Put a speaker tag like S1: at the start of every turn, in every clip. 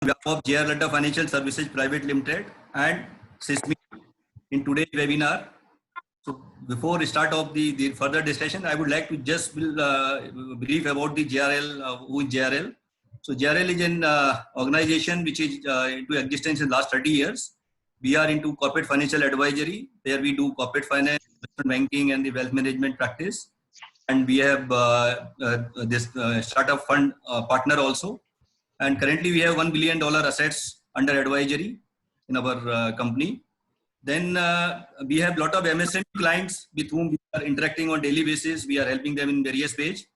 S1: behalf of JR Ladda Financial Services Private Limited and SISMI in today's webinar. So before we start off the further discussion, I would like to just brief about the JRL, who is JRL. So JRL is an organization which is into existence in the last 30 years. We are into corporate financial advisory, where we do corporate finance, investment banking and the wealth management practice. And we have this startup fund partner also. And currently we have $1 billion assets under advisory in our company. Then we have a lot of MSME clients with whom we are interacting on daily basis. We are helping them in various ways.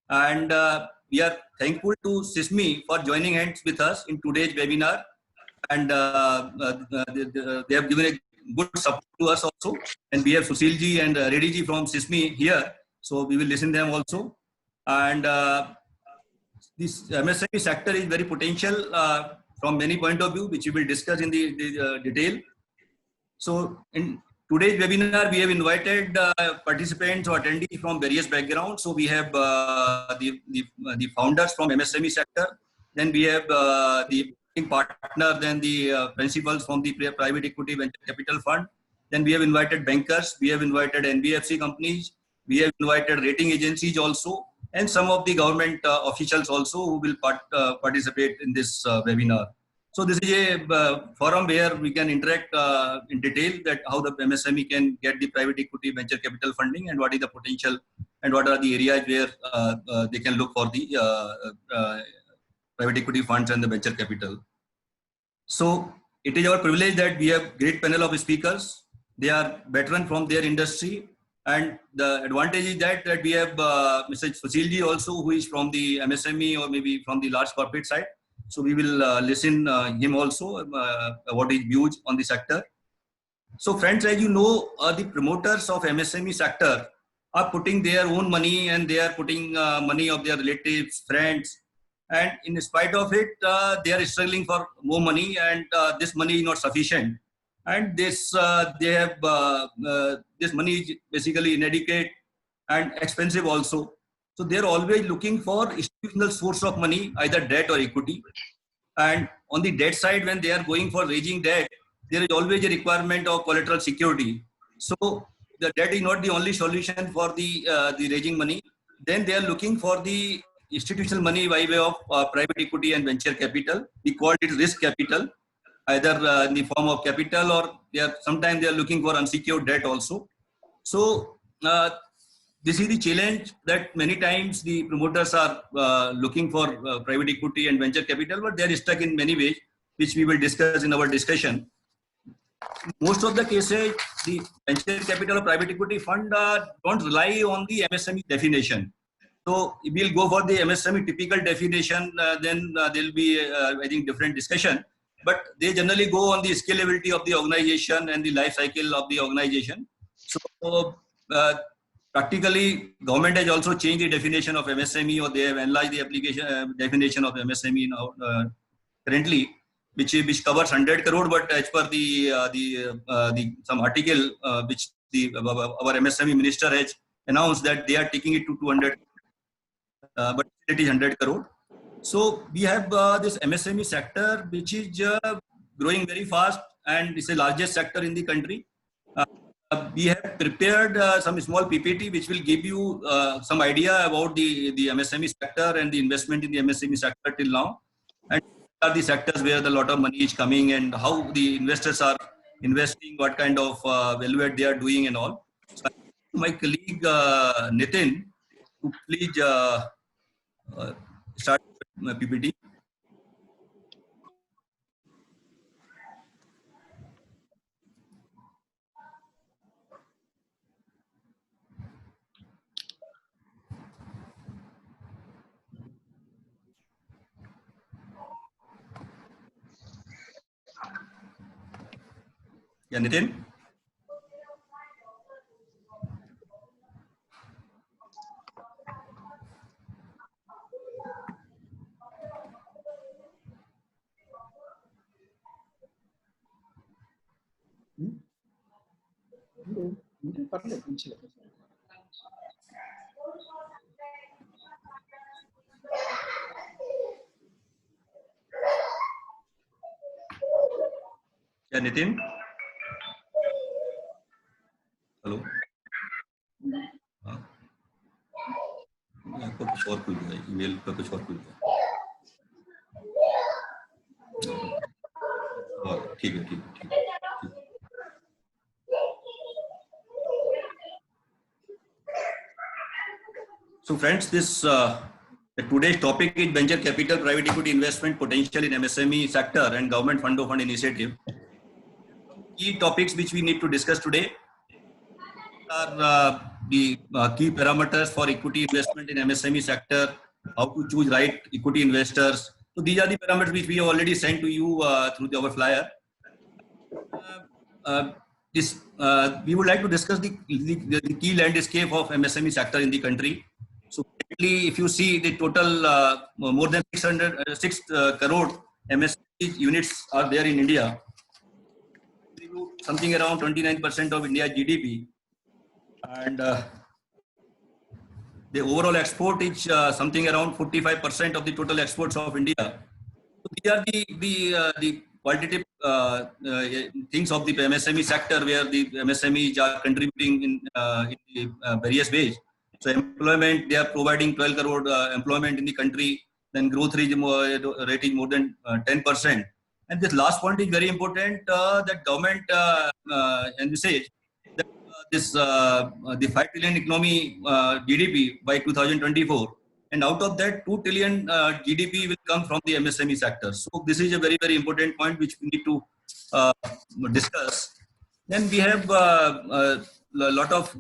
S1: And we are thankful to SISMI for joining hands with us in today's webinar. And they have given a good support to us also. And we have Sushilji and Reddyji from SISMI here. So we will listen to them also. And this MSME sector is very potential from many point of view, which we will discuss in the detail. So in today's webinar, we have invited participants or attendees from various backgrounds. So we have the founders from MSME sector. Then we have the partner, then the principals from the private equity venture capital fund. Then we have invited bankers. We have invited NBFC companies. We have invited rating agencies also, and some of the government officials also who will participate in this webinar. So this is a forum where we can interact in detail that how the MSME can get the private equity venture capital funding and what is the potential and what are the areas where they can look for the private equity funds and the venture capital. So it is our privilege that we have great panel of speakers. They are veteran from their industry. And the advantage is that we have Mr. Sushilji also, who is from the MSME or maybe from the large corporate side. So we will listen him also what his views on the sector. So friends, as you know, the promoters of MSME sector are putting their own money and they are putting money of their relatives, friends. And in spite of it, they are struggling for more money and this money is not sufficient. And this they have this money is basically inadequate and expensive also. So they are always looking for institutional source of money, either debt or equity. And on the debt side, when they are going for raising debt, there is always a requirement of collateral security. So the debt is not the only solution for the raising money. Then they are looking for the institutional money by way of private equity and venture capital. We call it risk capital, either in the form of capital or sometimes they are looking for unsecured debt also. So this is the challenge that many times the promoters are looking for private equity and venture capital, but they are stuck in many ways, which we will discuss in our discussion. Most of the cases, the venture capital or private equity fund don't rely on the MSME definition. So if we'll go for the MSME typical definition, then there will be, I think, different discussion. But they generally go on the scalability of the organization and the life cycle of the organization. So practically, government has also changed the definition of MSME, or they have enlarged the application definition of MSME now currently, which covers 100 crore. But as per the some article which our MSME minister has announced that they are taking it to 200, but it is 100 crore. So we have this MSME sector, which is growing very fast, and it's the largest sector in the country. We have prepared some small PPT, which will give you some idea about the MSME sector and the investment in the MSME sector till now, and what are the sectors where the lot of money is coming and how the investors are investing, what kind of value add they are doing and all. So my colleague Nitin, to please start my PPT. Yeah, Nitin. Yeah, Nitin. Hello, आपको कुछ और खुल गया, email पर कुछ और खुल गया। ठीक है, ठीक है, ठीक है। So friends, this today's topic is venture capital, private equity investment potential in MSME sector and government fund of fund initiative. Key topics which we need to discuss today are the key parameters for equity investment in MSME sector, how to choose right equity investors. So these are the parameters which we have already sent to you through our flyer. We would like to discuss the key landscape of MSME sector in the country. So currently, if you see the total more than 6 crore MSME units are there in India, something around 29% of India's GDP, and the overall export is something around 45% of the total exports of India. So these are the qualitative things of the MSME sector, where the MSMEs are contributing in the various ways. So employment, they are providing 12 crore employment in the country. Then growth rate is more than 10%. And this last point is very important, that government envisage that the 5 trillion economy GDP by 2024. And out of that, 2 trillion GDP will come from the MSME sector. So this is a very, very important point which we need to discuss. Then we have a lot of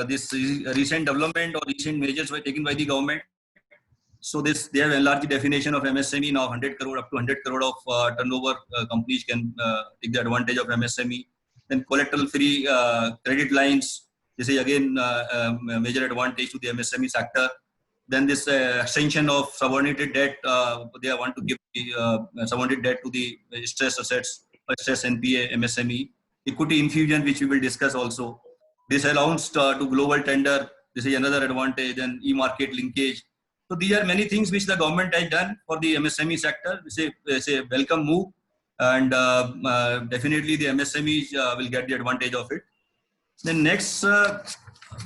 S1: this recent development or recent measures were taken by the government. So they have enlarged the definition of MSME. Now 100 crore up to 100 crore of turnover companies can take the advantage of MSME. Then collateral-free credit lines. This is again a major advantage to the MSME sector. Then this extension of subordinated debt, they want to give the subordinated debt to the stress assets, stress NPA, MSME. Equity infusion, which we will discuss also. This allows to global tender. This is another advantage. And e-market linkage. So these are many things which the government has done for the MSME sector. It's a welcome move. And definitely the MSMEs will get the advantage of it. Then next,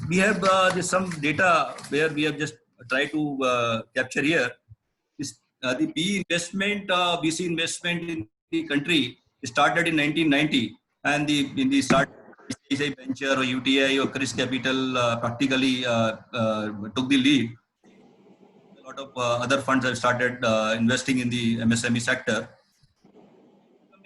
S1: we have some data where we have just tried to capture here. Is, the PE investment, VC investment in the country started in 1990, and in the start, ICICI Venture or UTI or Chris Capital practically took the lead. A lot of other funds have started investing in the MSME sector.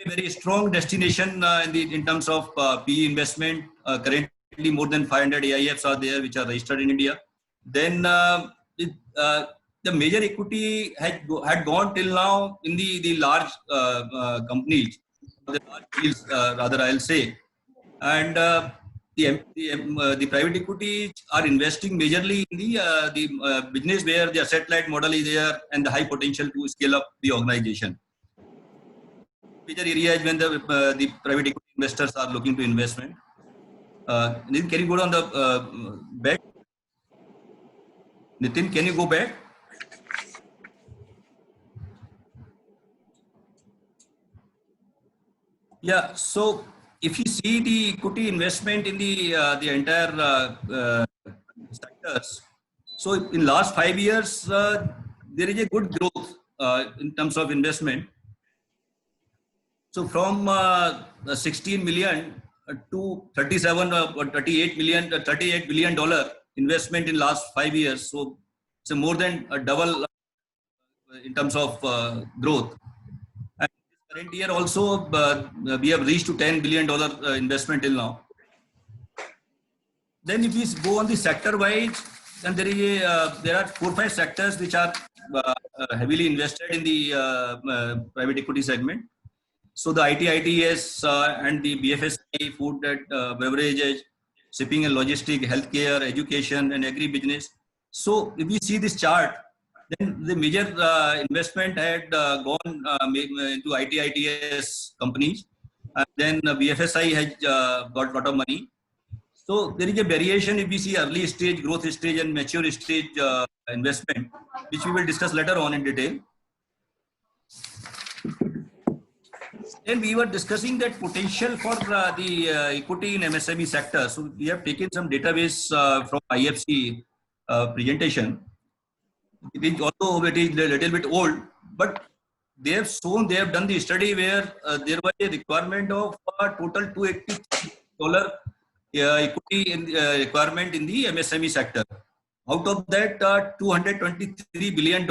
S1: A very strong destination in terms of PE investment. Currently, more than 500 AIFs are there which are registered in India. Then the major equity had gone till now in the large companies, the large deals, rather I'll say, and the private equities are investing majorly in the business where the asset-light model is there and the high potential to scale up the organization. Major areas when the private equity investors are looking to investment. Nitin, can you go on the back? Nitin, can you go back? Yeah. So if you see the equity investment in the entire sectors, so in last 5 years there is a good growth in terms of investment. So from 16 million to 37 or 38 million, $38 billion investment in last 5 years. So it's more than a double in terms of growth. And this current year also we have reached to $10 billion investment till now. Then if we go on the sector wise, then there are 4 or 5 sectors which are heavily invested in the private equity segment. So the IT, ITES and the BFSI, food and beverages, shipping and logistics, healthcare, education and agri-business. So if we see this chart, then the major investment had gone into IT, ITES companies. And then BFSI has got a lot of money. So there is a variation if we see early stage, growth stage and mature stage investment, which we will discuss later on in detail. then we were discussing that potential for the equity in MSME sector. So we have taken some database from IFC presentation. It is although it is a little bit old, but they have shown, they have done the study where there was a requirement of total $280 equity in, requirement in the MSME sector. Out of that, $223 billion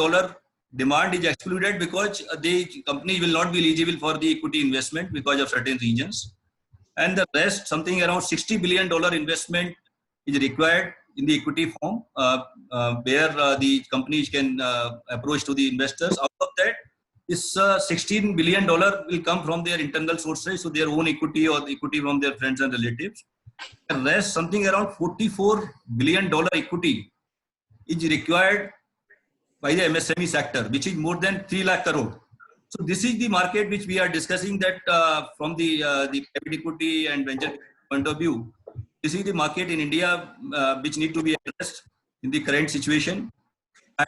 S1: demand is excluded because the company will not be eligible for the equity investment because of certain reasons. And the rest, something around $60 billion investment is required in the equity form, where the companies can approach to the investors. Out of that, this $16 billion will come from their internal sources, so their own equity or the equity from their friends and relatives. The rest, something around $44 billion equity is required by the MSME sector, which is more than 3 lakh crore. So this is the market which we are discussing, that from the private equity and venture point of view. This is the market in India which need to be addressed in the current situation,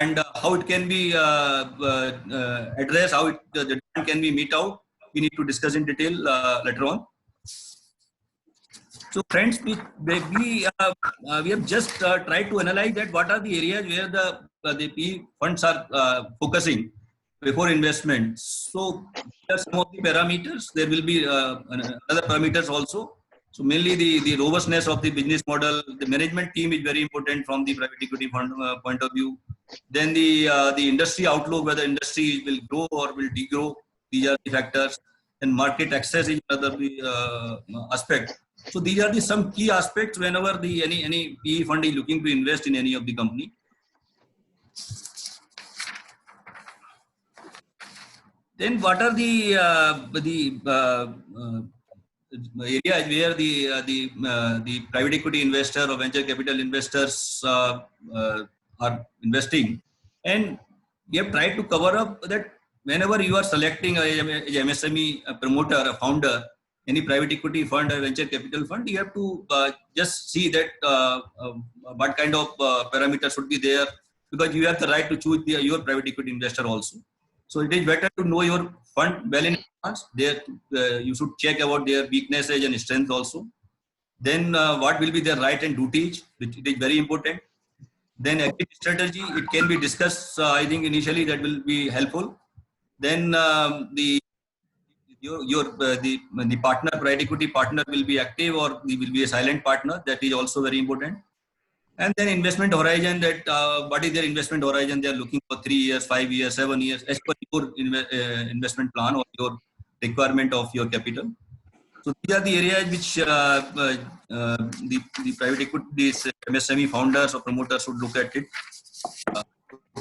S1: and how it can be addressed, how the demand can be met out. We need to discuss in detail later on. So friends, we have just tried to analyze that what are the areas where the PE funds are focusing before investment. So there are some of the parameters. There will be other parameters also. So mainly the robustness of the business model, the management team is very important from the private equity fund point of view. Then the industry outlook, whether industry will grow or will degrow, these are the factors. And market access is another aspect. So these are the some key aspects whenever the any PE fund is looking to invest in any of the company. Then what are the areas where the private equity investor or venture capital investors are investing? And we have tried to cover up that whenever you are selecting a MSME promoter, a founder, any private equity fund or venture capital fund, you have to just see that what kind of parameters should be there, because you have the right to choose your private equity investor also. So it is better to know your fund well in advance. There, you should check about their weaknesses and strengths also. Then what will be their right and duties, which it is very important. Then exit strategy, it can be discussed. I think initially that will be helpful. Then the partner, private equity partner, will be active or he will be a silent partner. That is also very important. And then investment horizon, that what is their investment horizon? They are looking for 3 years, 5 years, 7 years, as per your investment plan or your requirement of your capital. So these are the areas which the private equity MSME founders or promoters should look at it,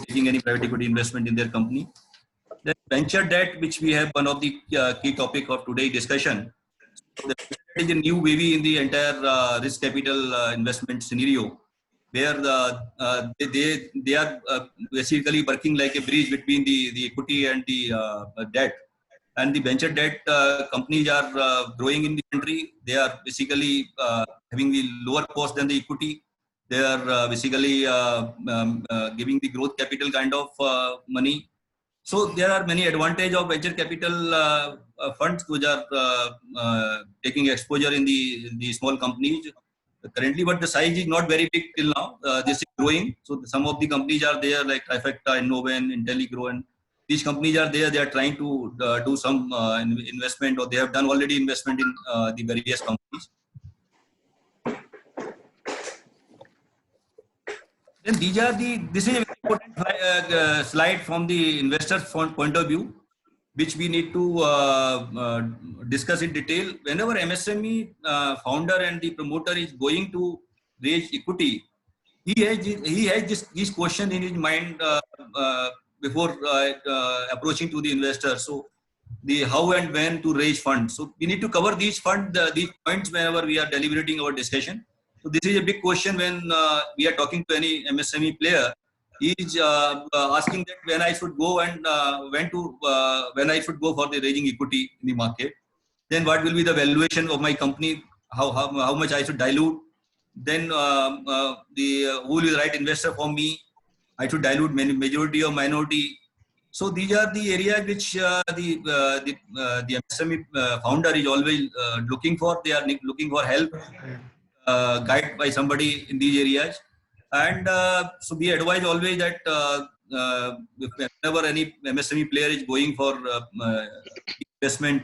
S1: taking any private equity investment in their company. Then venture debt, which we have one of the key topic of today's discussion. So that is a new wave in the entire risk capital investment scenario, where they are basically working like a bridge between the equity and the debt. And the venture debt companies are growing in the country. They are basically having the lower cost than the equity. They are basically giving the growth capital kind of money. So there are many advantages of venture capital funds which are taking exposure in the small companies currently, but the size is not very big till now. This is growing. So some of the companies are there like Trifecta, Innoven, IntelliGrow, and these companies are there. They are trying to do some investment, or they have done already investment in the various companies. Then this is a very important slide from the investor point of view, which we need to discuss in detail. Whenever MSME founder and the promoter is going to raise equity, he has this question in his mind before approaching to the investor. So the how and when to raise funds. So we need to cover these points whenever we are deliberating our discussion. So this is a big question when we are talking to any MSME player. He is asking that when I should go and when I should go for the raising equity in the market. Then what will be the valuation of my company? How much I should dilute? Then who will be the right investor for me? I should dilute majority or minority. So these are the areas which the MSME founder is always looking for. They are looking for help, guided by somebody in these areas. And so we advise always that whenever any MSME player is going for investment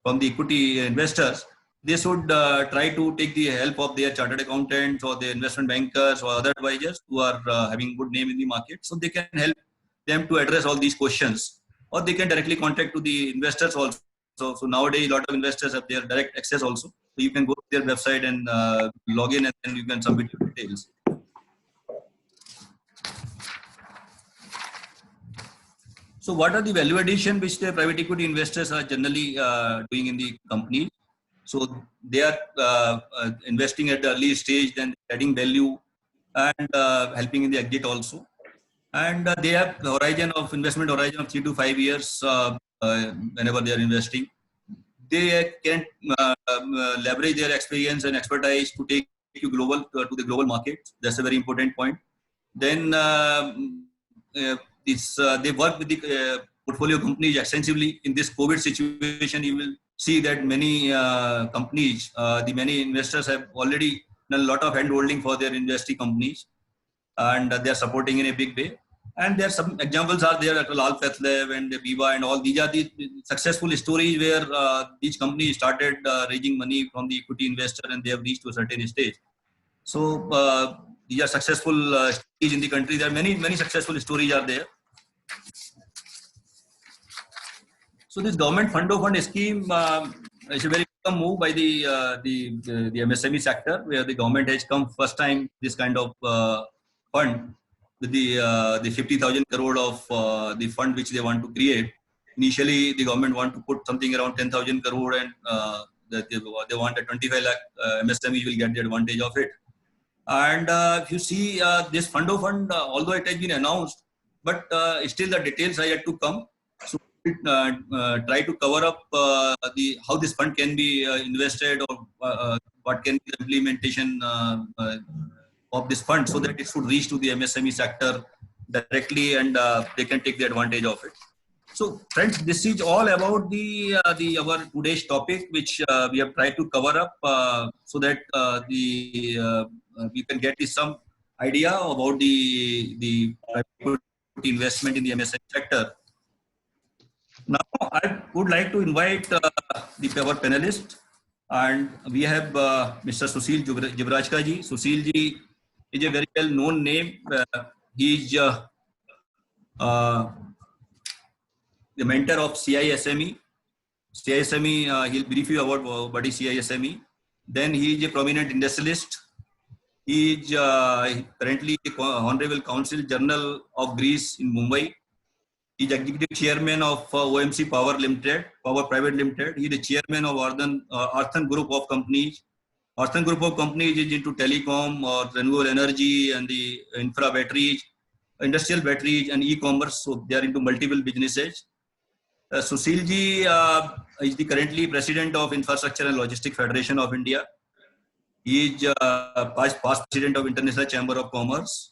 S1: from the equity investors, they should try to take the help of their chartered accountants or the investment bankers or other advisors who are having good name in the market, so they can help them to address all these questions, or they can directly contact to the investors also. So nowadays, a lot of investors have their direct access also. So you can go to their website and log in, and then you can submit your details. So what are the value addition which the private equity investors are generally doing in the company? So they are investing at the early stage, then adding value and helping in the exit also. And they have horizon of investment horizon of 3 to 5 years whenever they are investing. They can leverage their experience and expertise to take you global to the global market. That's a very important point. Then they work with the portfolio companies extensively. In this COVID situation, you will see that many companies, the many investors have already done a lot of hand holding for their investing companies, and they are supporting in a big way. And there are some examples are there at Lal Pathlev and Viva and all. These are the successful stories where each company started raising money from the equity investor, and they have reached to a certain stage. So these are successful stories in the country. There are many successful stories are there. So this government fund of fund scheme is a very welcome move by the MSME sector, where the government has come first time this kind of fund with the 50,000 crore of the fund which they want to create. Initially, the government want to put something around 10,000 crore, and they want a 25 lakh MSME will get the advantage of it. And if you see this fund of fund, although it has been announced, but still the details are yet to come. So try to cover up how this fund can be invested, or what can be the implementation of this fund, so that it should reach to the MSME sector directly, and they can take the advantage of it. So friends, this is all about our today's topic, which we have tried to cover up so that we can get some idea about the private investment in the MSME sector. Now, I would like to invite our panelists, and we have Mr. Sushil Jibrajka ji. Sushil ji is a very well-known name. He is the mentor of CISME. CISME, he'll brief you about what is CISME. Then he is a prominent industrialist. He is currently Honorable Council General of Greece in Mumbai. He is executive chairman of OMC Power Limited, Power Private Limited. He is the chairman of Arthan Group of Companies. Arthan Group of Companies is into telecom or renewable energy and the infra batteries, industrial batteries and e-commerce. So they are into multiple businesses. Sushil ji is the currently president of Infrastructure and Logistics Federation of India. He is past president of International Chamber of Commerce.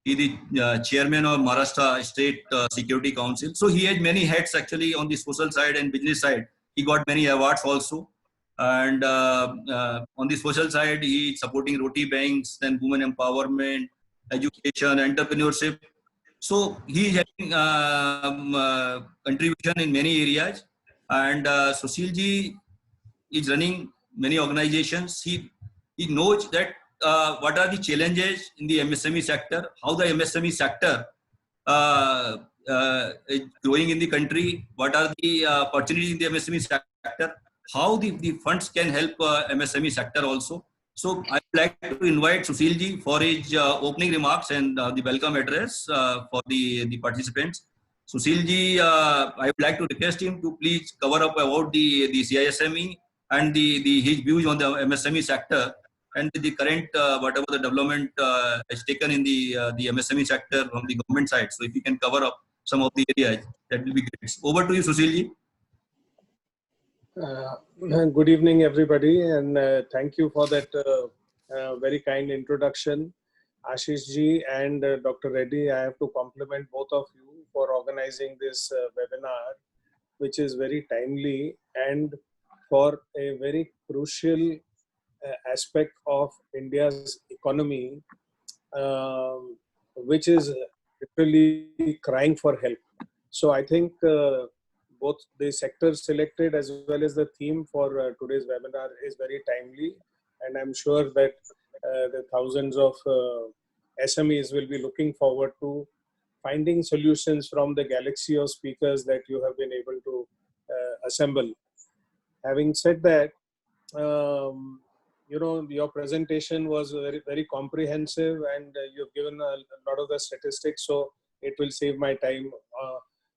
S1: He is the chairman of Maharashtra State Security Council. So he has many hats actually on the social side and business side. He got many awards also. And on the social side, he is supporting Roti Banks, then women empowerment, education, entrepreneurship. So he is having contribution in many areas. And Sushil ji is running many organizations. He knows that what are the challenges in the MSME sector, how the MSME sector is growing in the country, what are the opportunities in the MSME sector, how the funds can help MSME sector also. So I would like to invite Sushil ji for his opening remarks and the welcome address for the participants. Sushil ji, I would like to request him to please cover up about the CISME and his views on the MSME sector and the current whatever the development is taken in the MSME sector from the government side. So if you can cover up some of the areas, that will be great. Over to you, Sushil ji.
S2: Good evening, everybody, and thank you for that very kind introduction, Ashish ji and Dr. Reddy. I have to compliment both of you for organizing this webinar, which is very timely and for a very crucial aspect of India's economy, which is literally crying for help. So I think both the sector selected as well as the theme for today's webinar is very timely, and I'm sure that the thousands of SMEs will be looking forward to finding solutions from the galaxy of speakers that you have been able to assemble. Having said that, your presentation was very, very comprehensive, and you've given a lot of the statistics, so it will save my time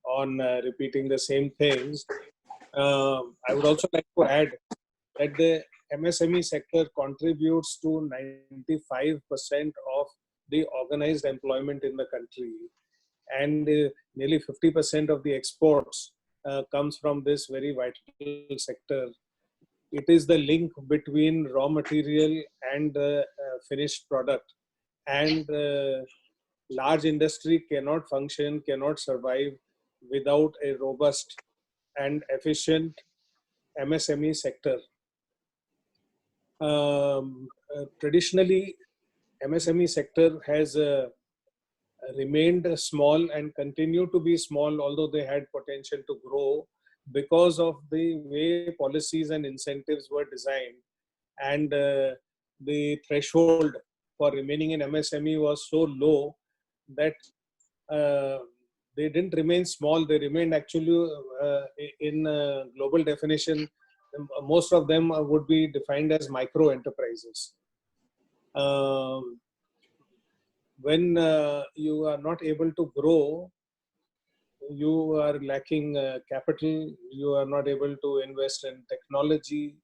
S2: on repeating the same things. I would also like to add that the MSME sector contributes to 95% of the organized employment in the country, and nearly 50% of the exports comes from this very vital sector. It is the link between raw material and the finished product, and large industry cannot function, cannot survive without a robust and efficient MSME sector. Traditionally, MSME sector has remained small and continue to be small, although they had potential to grow because of the way policies and incentives were designed, and the threshold for remaining in MSME was so low that they didn't remain small. They remained actually in global definition. Most of them would be defined as micro enterprises. When you are not able to grow, you are lacking capital, you are not able to invest in technology,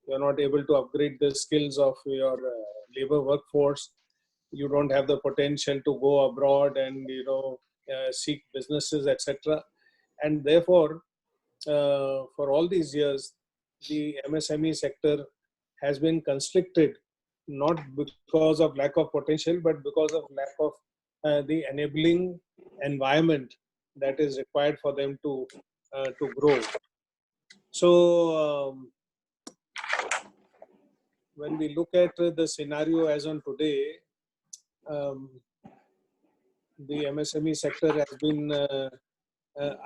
S2: you are not able to upgrade the skills of your labor workforce, you don't have the potential to go abroad and seek businesses, etc. And therefore, for all these years, the MSME sector has been constricted, not because of lack of potential, but because of lack of the enabling environment that is required for them to grow. So when we look at the scenario as on today, the MSME sector has been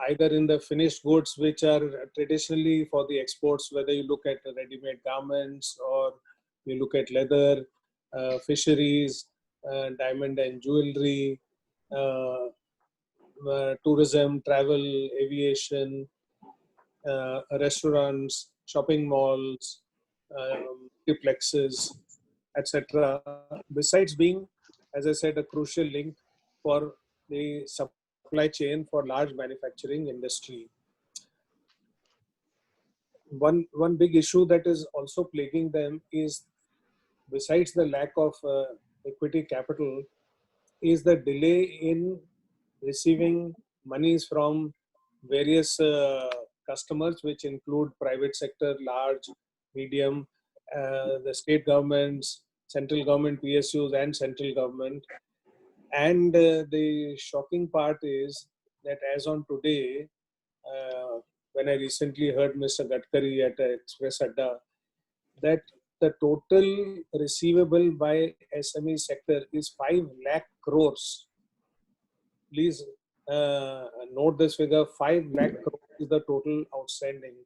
S2: either in the finished goods, which are traditionally for the exports, whether you look at ready-made garments or you look at leather, fisheries, diamond and jewelry, tourism, travel, aviation, restaurants, shopping malls, duplexes, etc. Besides being, as I said, a crucial link for the supply chain for large manufacturing industry. One big issue that is also plaguing them is, besides the lack of equity capital, is the delay in receiving monies from various customers, which include private sector, large, medium, the state governments, central government, PSUs, and central government. And the shocking part is that as on today, when I recently heard Mr. Gadkari at Express Adda, that the total receivable by SME sector is 5 lakh crores. Please note this figure, 5 lakh crores is the total outstanding.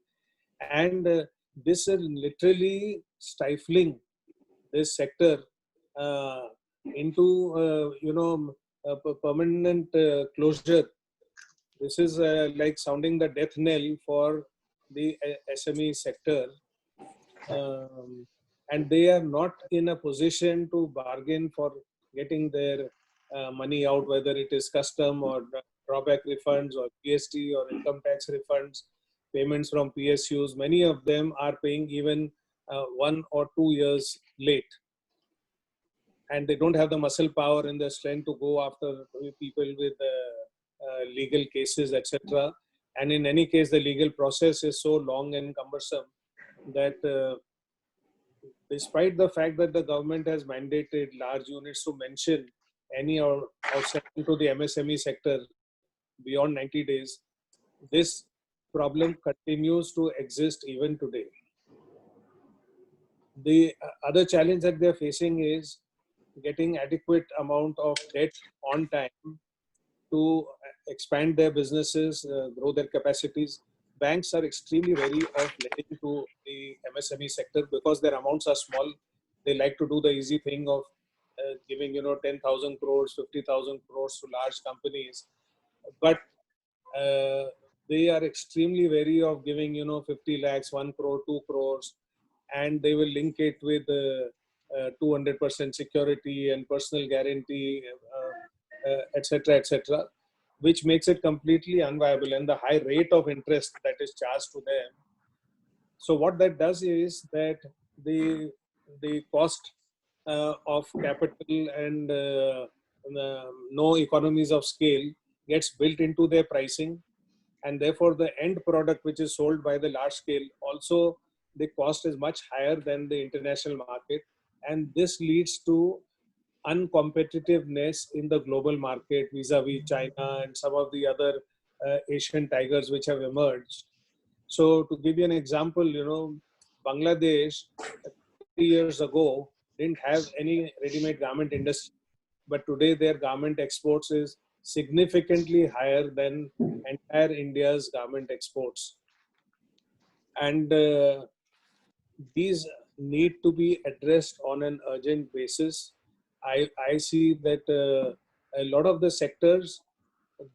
S2: And this is literally stifling this sector into, permanent closure. This is like sounding the death knell for the SME sector. And they are not in a position to bargain for getting their money out, whether it is custom or drawback refunds or GST or income tax refunds, payments from PSUs. Many of them are paying even 1 or 2 years late. And they don't have the muscle power and the strength to go after people with legal cases, etc. And in any case, the legal process is so long and cumbersome that despite the fact that the government has mandated large units to mention any outstanding to the MSME sector, beyond 90 days, this problem continues to exist even today. The other challenge that they're facing is getting adequate amount of debt on time to expand their businesses, grow their capacities. Banks are extremely wary of lending to the MSME sector because their amounts are small. They like to do the easy thing of giving 10,000 crores, 50,000 crores to large companies, but uh, they are extremely wary of giving 50 lakhs, 1 crore, 2 crores, and they will link it with 200% security and personal guarantee, etc., etc., which makes it completely unviable, and the high rate of interest that is charged to them. So what that does is that the cost of capital and no economies of scale gets built into their pricing, and therefore the end product which is sold by the large scale also, the cost is much higher than the international market, and this leads to uncompetitiveness in the global market vis-a-vis China and some of the other Asian tigers which have emerged. So to give you an example, Bangladesh 3 years ago didn't have any ready-made garment industry, but today their garment exports is significantly higher than entire India's garment exports. And these need to be addressed on an urgent basis. I see that a lot of the sectors,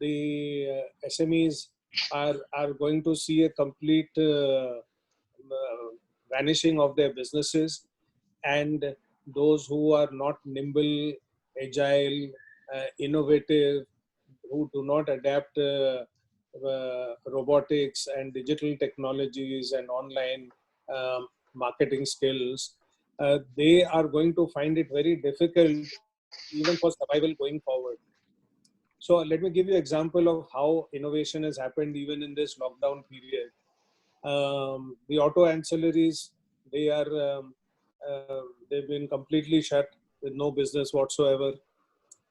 S2: the SMEs are going to see a complete vanishing of their businesses, and those who are not nimble, agile, innovative, who do not adapt robotics and digital technologies and online marketing skills, they are going to find it very difficult even for survival going forward. So let me give you an example of how innovation has happened even in this lockdown period. The auto ancillaries, they are they've been completely shut with no business whatsoever.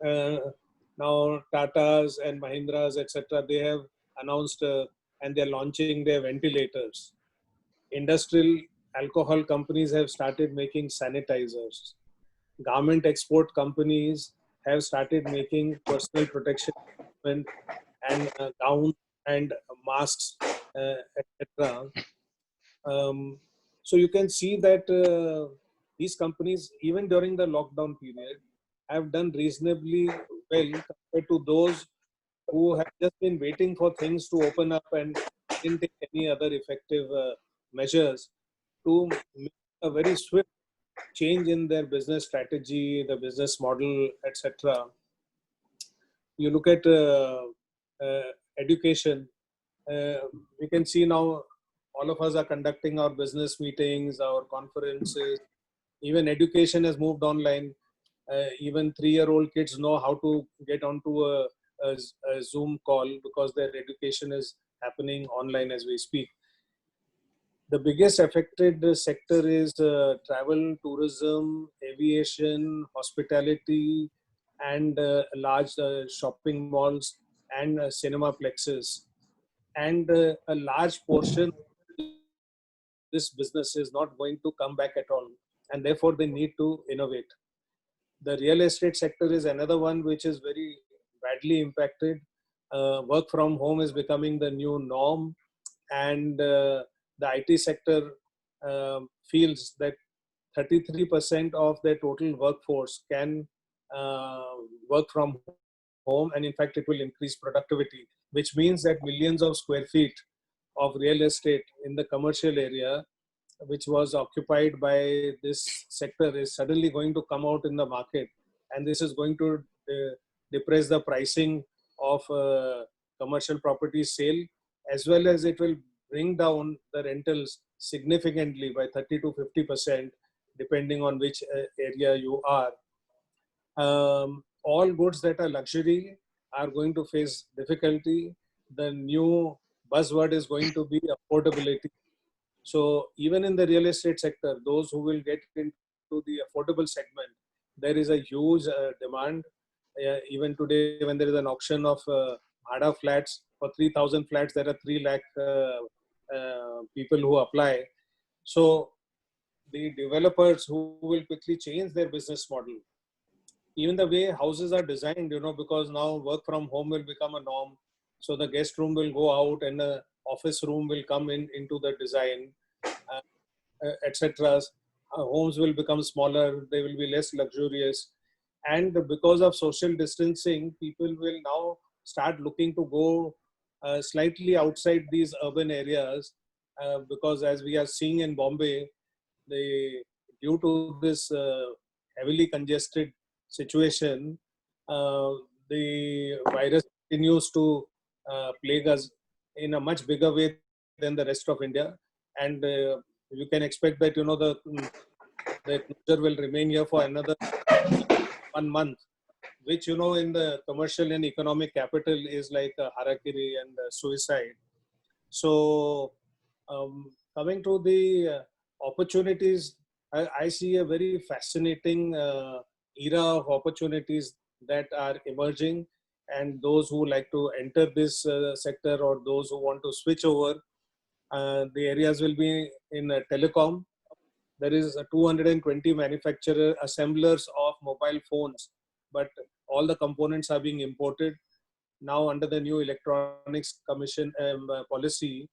S2: Uh, Now Tatas and Mahindras, etc., they have announced and they're launching their ventilators. Industrial alcohol companies have started making sanitizers. Garment export companies have started making personal protection equipment and gowns and masks, etc. So you can see that these companies, even during the lockdown period, have done reasonably well compared to those who have just been waiting for things to open up and didn't take any other effective measures to make a very swift change in their business strategy, the business model, etc. You look at education, we can see now all of us are conducting our business meetings, our conferences. Even education has moved online. Even 3-year-old kids know how to get onto a Zoom call because their education is happening online as we speak. The biggest affected sector is travel, tourism, aviation, hospitality, and large shopping malls and cinema plexes. And a large portion of this business is not going to come back at all. And therefore, they need to innovate. The real estate sector is another one which is very badly impacted. Work from home is becoming the new norm, and the IT sector feels that 33% of their total workforce can work from home, and in fact, it will increase productivity, which means that millions of square feet of real estate in the commercial area, which was occupied by this sector, is suddenly going to come out in the market, and this is going to depress the pricing of commercial property sale, as well as it will bring down the rentals significantly by 30 to 50%, depending on which area you are. All goods that are luxury are going to face difficulty. The new buzzword is going to be affordability. So even in the real estate sector, those who will get into the affordable segment, there is a huge demand. Even today, when there is an auction of Bhada flats. For 3,000 flats, there are 3 lakh people who apply. So the developers who will quickly change their business model, even the way houses are designed, because now work from home will become a norm. So the guest room will go out and the office room will come in into the design, etc. Homes will become smaller, they will be less luxurious. And because of social distancing, people will now start looking to go slightly outside these urban areas, because as we are seeing in Bombay, the due to this heavily congested situation, uh, the virus continues to plague us in a much bigger way than the rest of India. And you can expect that the closure will remain here for another 1 month, which in the commercial and economic capital is like harakiri and suicide. So coming to the opportunities, I see a very fascinating era of opportunities that are emerging, and those who like to enter this sector or those who want to switch over, the areas will be in telecom. There is a 220 manufacturer assemblers of mobile phones, but all the components are being imported. Now under the new electronics commission policy,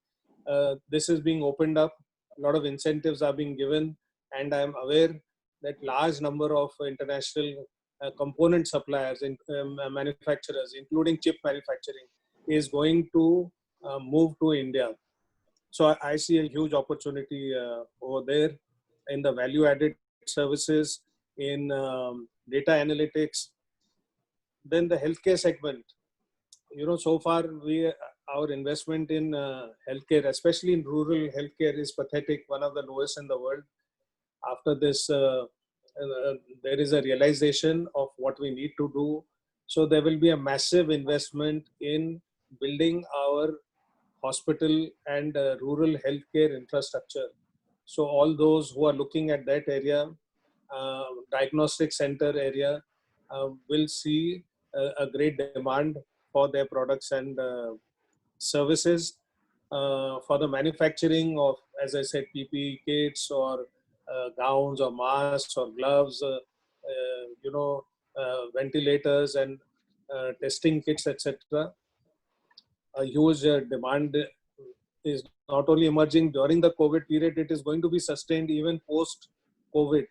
S2: this is being opened up. A lot of incentives are being given, and I am aware that large number of international component suppliers and manufacturers, including chip manufacturing, is going to move to India. So I see a huge opportunity over there in the value-added services, in data analytics. Then the healthcare segment. So far our investment in healthcare, especially in rural healthcare, is pathetic, one of the lowest in the world. After this, there is a realization of what we need to do. So there will be a massive investment in building our hospital and rural healthcare infrastructure. So all those who are looking at that area, diagnostic center area, will see a great demand for their products and services. For the manufacturing of, as I said, PPE kits or gowns or masks or gloves, ventilators and testing kits, etc. A huge demand is not only emerging during the COVID period, it is going to be sustained even post COVID.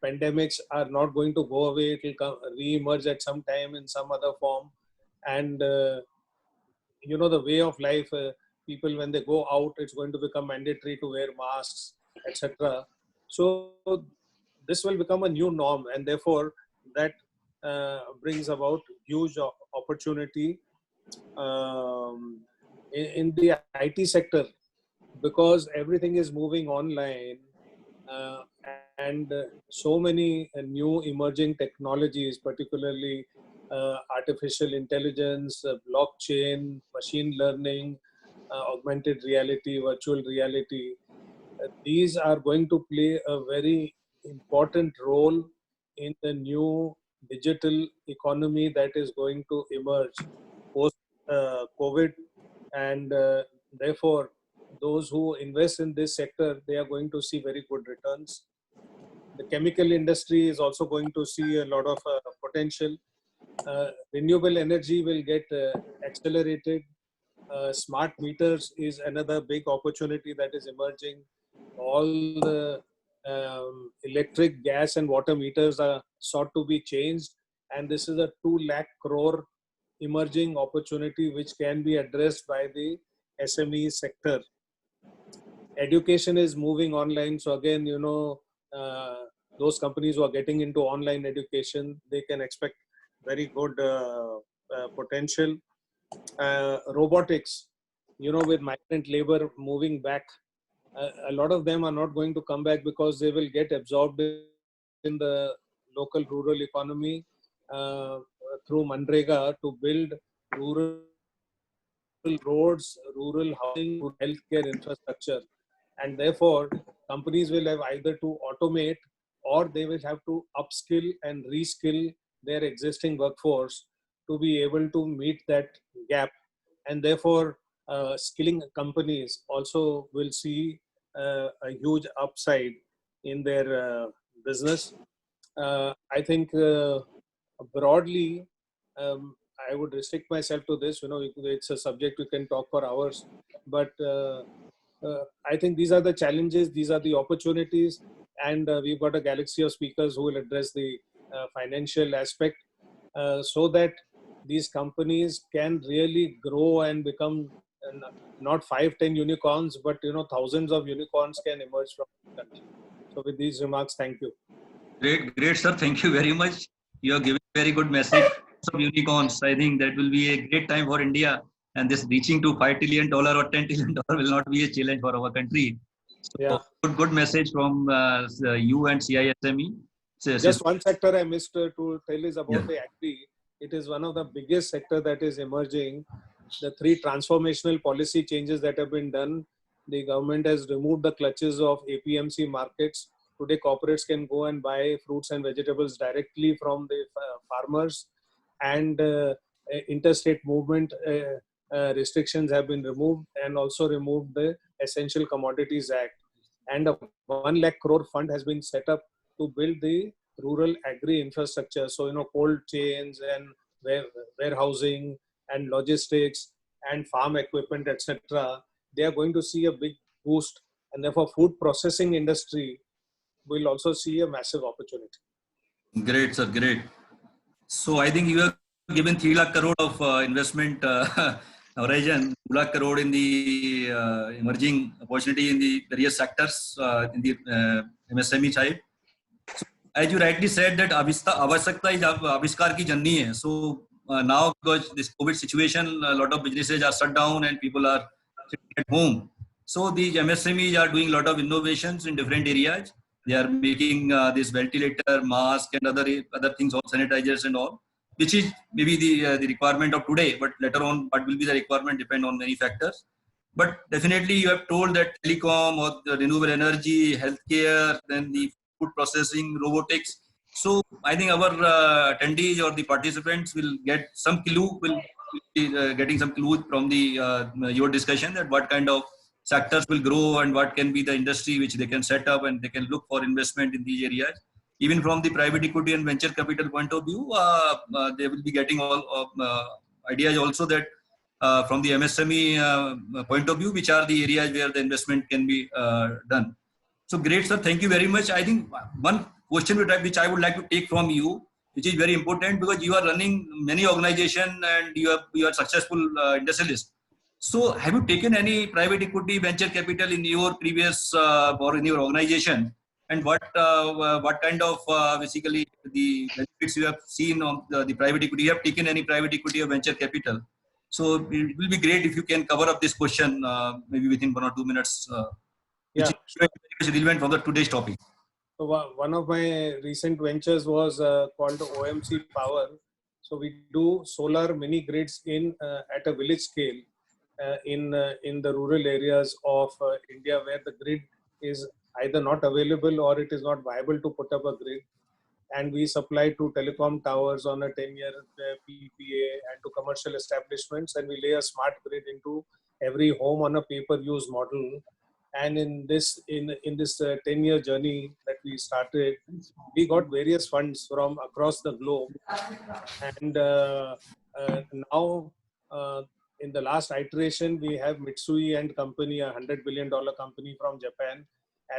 S2: Pandemics are not going to go away. It will come, re-emerge at some time in some other form. And, the way of life, people, when they go out, it's going to become mandatory to wear masks, etc. So this will become a new norm, and therefore that brings about huge opportunity in the IT sector, because everything is moving online, uh, and so many new emerging technologies, particularly artificial intelligence, blockchain, machine learning, augmented reality, virtual reality. These are going to play a very important role in the new digital economy that is going to emerge post COVID, and therefore those who invest in this sector, they are going to see very good returns. The chemical industry is also going to see a lot of potential. Renewable energy will get accelerated. Smart meters is another big opportunity that is emerging. All the electric, gas and water meters are sought to be changed, and this is a 2 lakh crore emerging opportunity which can be addressed by the SME sector. Education is moving online, so again, those companies who are getting into online education, they can expect very good potential. Robotics, with migrant labor moving back, a lot of them are not going to come back because they will get absorbed in the local rural economy through Manrega to build rural roads, rural housing, rural healthcare infrastructure. And therefore, companies will have either to automate or they will have to upskill and reskill their existing workforce to be able to meet that gap, and therefore skilling companies also will see a huge upside in their business. I think broadly, I would restrict myself to this. It's a subject we can talk for hours, but I think these are the challenges, these are the opportunities, and we've got a galaxy of speakers who will address the financial aspect, so that these companies can really grow and become not 5, 10 unicorns, but thousands of unicorns can emerge from the country. So with these remarks, thank you.
S1: Great, great, sir. Thank you very much. You are giving very good message of unicorns. I think that will be a great time for India. And this reaching to $5 trillion or $10 trillion will not be a challenge for our country.
S2: Yeah.
S1: So good message from you and CISME.
S2: Just one sector I missed to tell is about
S1: Yeah.
S2: the agri. It is one of the biggest sector that is emerging. The 3 transformational policy changes that have been done, the government has removed the clutches of APMC markets. Today, corporates can go and buy fruits and vegetables directly from the farmers, and interstate movement restrictions have been removed, and also removed the Essential Commodities Act. And a 1 lakh crore fund has been set up to build the rural agri infrastructure. So, cold chains and warehousing and logistics and farm equipment, etc. They are going to see a big boost, and therefore food processing industry will also see a massive opportunity.
S1: Great, sir. Great. So I think you have given 3 lakh crore of investment horizon, 2 lakh crore in the emerging opportunity in the various sectors in the MSME side. So, as you rightly said that avashyakta is aviskar ki janni hai. So now because this COVID situation, a lot of businesses are shut down and people are sitting at home. So these MSMEs are doing a lot of innovations in different areas. They are making this ventilator, mask, and other things, all sanitizers and all, which is maybe the requirement of today. But later on, what will be the requirement depend on many factors. But definitely, you have told that telecom or the renewable energy, healthcare, then the food processing, robotics. So I think our attendees or the participants will get some clue. Will be getting some clue from the your discussion that what kind of sectors will grow and what can be the industry which they can set up and they can look for investment in these areas. Even from the private equity and venture capital point of view, they will be getting all ideas also that from the MSME point of view, which are the areas where the investment can be done. So great, sir. Thank you very much. I think one question which I would like to take from you, which is very important because you are running many organizations and you are successful industrialist. So have you taken any private equity venture capital in your previous or in your organization? And what kind of basically the benefits you have seen on the private equity? You have taken any private equity or venture capital? So it will be great if you can cover up this question maybe within 1 or 2 minutes, which is
S2: Sure.
S1: very relevant for the today's topic.
S2: So one of my recent ventures was called OMC Power. So we do solar mini grids at a village scale in the rural areas of India, where the grid is either not available or it is not viable to put up a grid. And we supply to telecom towers on a 10-year PPA and to commercial establishments, and we lay a smart grid into every home on a pay-per-use model. And in this 10-year journey that we started, we got various funds from across the globe. And now, in the last iteration, we have Mitsui and company, a $100 billion company from Japan,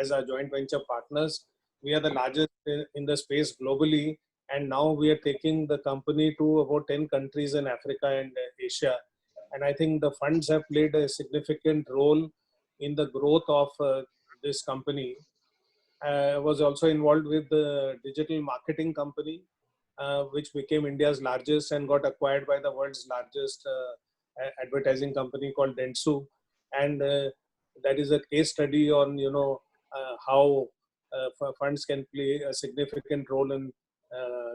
S2: as our joint venture partners. We are the largest in the space globally, and now we are taking the company to about 10 countries in Africa and Asia. And I think the funds have played a significant role in the growth of this company. I was also involved with the digital marketing company, which became India's largest and got acquired by the world's largest advertising company called Dentsu. And that is a case study on, how funds can play a significant role in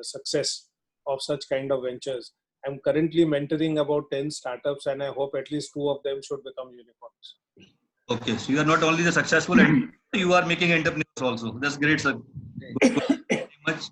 S2: success of such kind of ventures. I'm currently mentoring about 10 startups, and I hope at least 2 of them should become unicorns.
S1: Okay, so you are not only the successful, and you are making entrepreneurs also. That's great, sir. Good very much.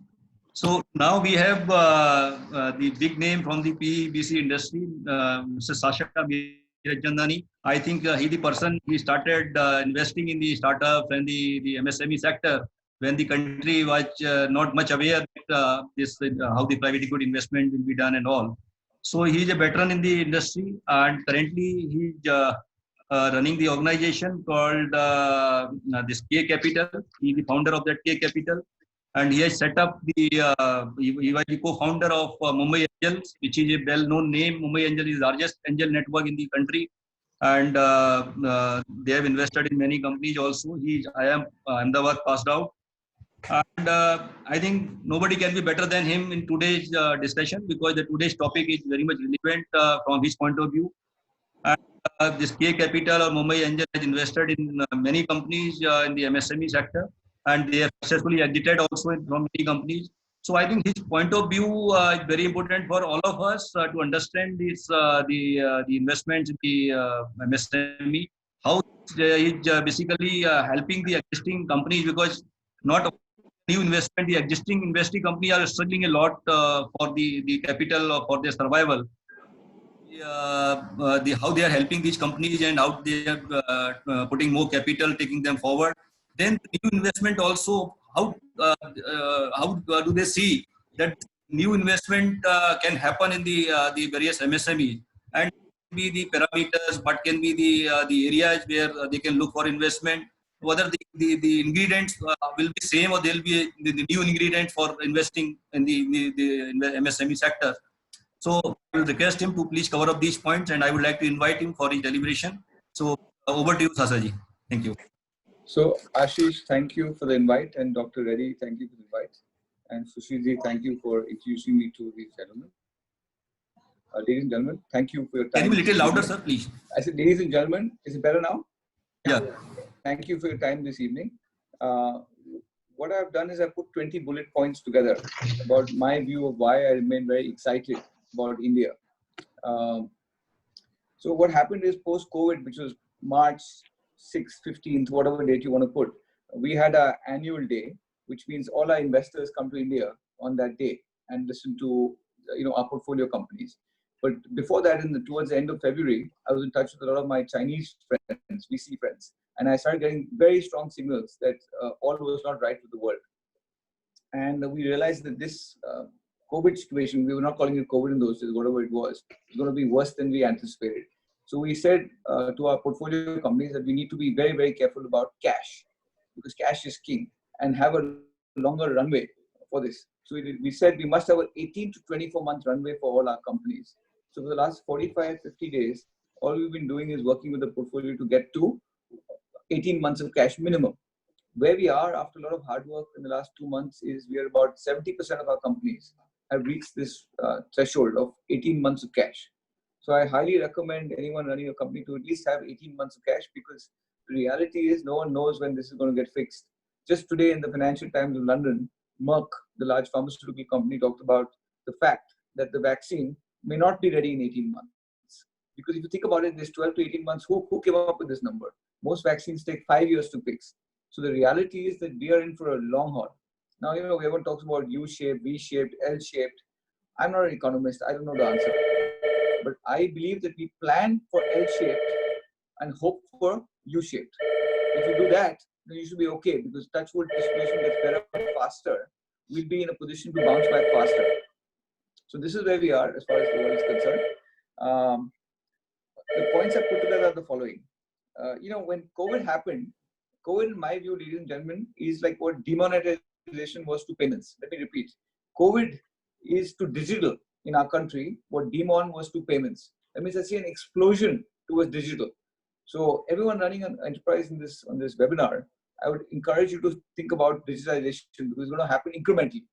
S1: So now we have the big name from the PVC industry, Mr. Sasha Mirachandani. I think he the person he started investing in the startup and the MSME sector when the country was not much aware that this how the private equity investment will be done and all. So he is a veteran in the industry, and currently he is running the organization called this K Capital. He is the founder of that K Capital, and he has set up he was the co-founder of Mumbai Angels, which is a well-known name. Mumbai Angels is the largest angel network in the country, and they have invested in many companies also. I am Ahmedabad passed out, and I think nobody can be better than him in today's discussion, because the today's topic is very much relevant from his point of view. And this K Capital or Mumbai Angel has invested in many companies in the MSME sector, and they have successfully exited also from many companies. So I think his point of view is very important for all of us to understand the investments in the MSME, how it's basically helping the existing companies, because not new investment, the existing investing companies are struggling a lot for the capital or for their survival. How they are helping these companies and how they are putting more capital, taking them forward. Then the new investment also, how do they see that new investment can happen in the various MSMEs, and be the parameters, what can be the areas where they can look for investment, whether the ingredients will be same or there will be the new ingredients for investing in the MSME sector. So I will request him to please cover up these points, and I would like to invite him for his deliberation. So over to you, Sasaji. Thank you.
S3: So Ashish, thank you for the invite, and Dr. Reddy, thank you for the invite, and Sushilji, thank you for introducing me to these gentlemen. Ladies and gentlemen, thank you for your time.
S1: Can you be a little louder, sir, please?
S3: I said, ladies and gentlemen, is it better now?
S1: Yeah.
S3: Thank you for your time this evening. What I've done is I put 20 bullet points together about my view of why I remain very excited about India. So what happened is post-COVID, which was March 6th, 15th, whatever date you want to put, we had an annual day, which means all our investors come to India on that day and listen to our portfolio companies. But before that, towards the end of February, I was in touch with a lot of my Chinese friends, VC friends, and I started getting very strong signals that all was not right with the world. And we realized that this COVID situation, we were not calling it COVID in those days, whatever it was going to be worse than we anticipated. So we said to our portfolio companies that we need to be very, very careful about cash, because cash is king, and have a longer runway for this. So we said we must have an 18 to 24 month runway for all our companies. So for the last 45, 50 days, all we've been doing is working with the portfolio to get to 18 months of cash minimum. Where we are after a lot of hard work in the last 2 months is we are about 70% of our companies have reached this threshold of 18 months of cash. So I highly recommend anyone running a company to at least have 18 months of cash, because the reality is no one knows when this is going to get fixed. Just today in the Financial Times of London, Merck, the large pharmaceutical company, talked about the fact that the vaccine may not be ready in 18 months. Because if you think about it, this 12 to 18 months, who came up with this number? Most vaccines take 5 years to fix. So the reality is that we are in for a long haul. Now, everyone talks about U-shaped, V-shaped, L-shaped. I'm not an economist. I don't know the answer. But I believe that we plan for L-shaped and hope for U-shaped. If you do that, then you should be okay, because touch wood, the situation gets better faster. We'll be in a position to bounce back faster. So this is where we are as far as the world is concerned. The points I put together are the following. When COVID happened, COVID, in my view, ladies and gentlemen, is like what demonetization was to payments. Let me repeat. COVID is to digital in our country what demon was to payments. That means I see an explosion towards digital. So everyone running an enterprise on this webinar, I would encourage you to think about digitalization, because it's going to happen incrementally,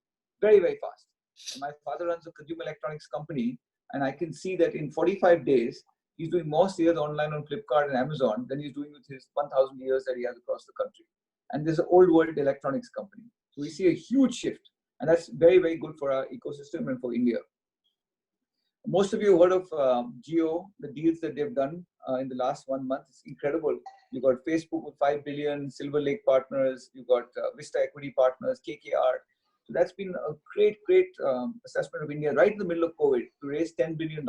S3: very, very fast. And my father runs a consumer electronics company, and I can see that in 45 days, he's doing more sales online on Flipkart and Amazon than he's doing with his 1,000 years that he has across the country. And there's an old world electronics company. So we see a huge shift, and that's very, very good for our ecosystem and for India. Most of you have heard of Jio, the deals that they've done in the last 1 month. It's incredible. You've got Facebook with 5 billion, Silver Lake Partners, you've got Vista Equity Partners, KKR. So that's been a great assessment of India right in the middle of COVID to raise $10 billion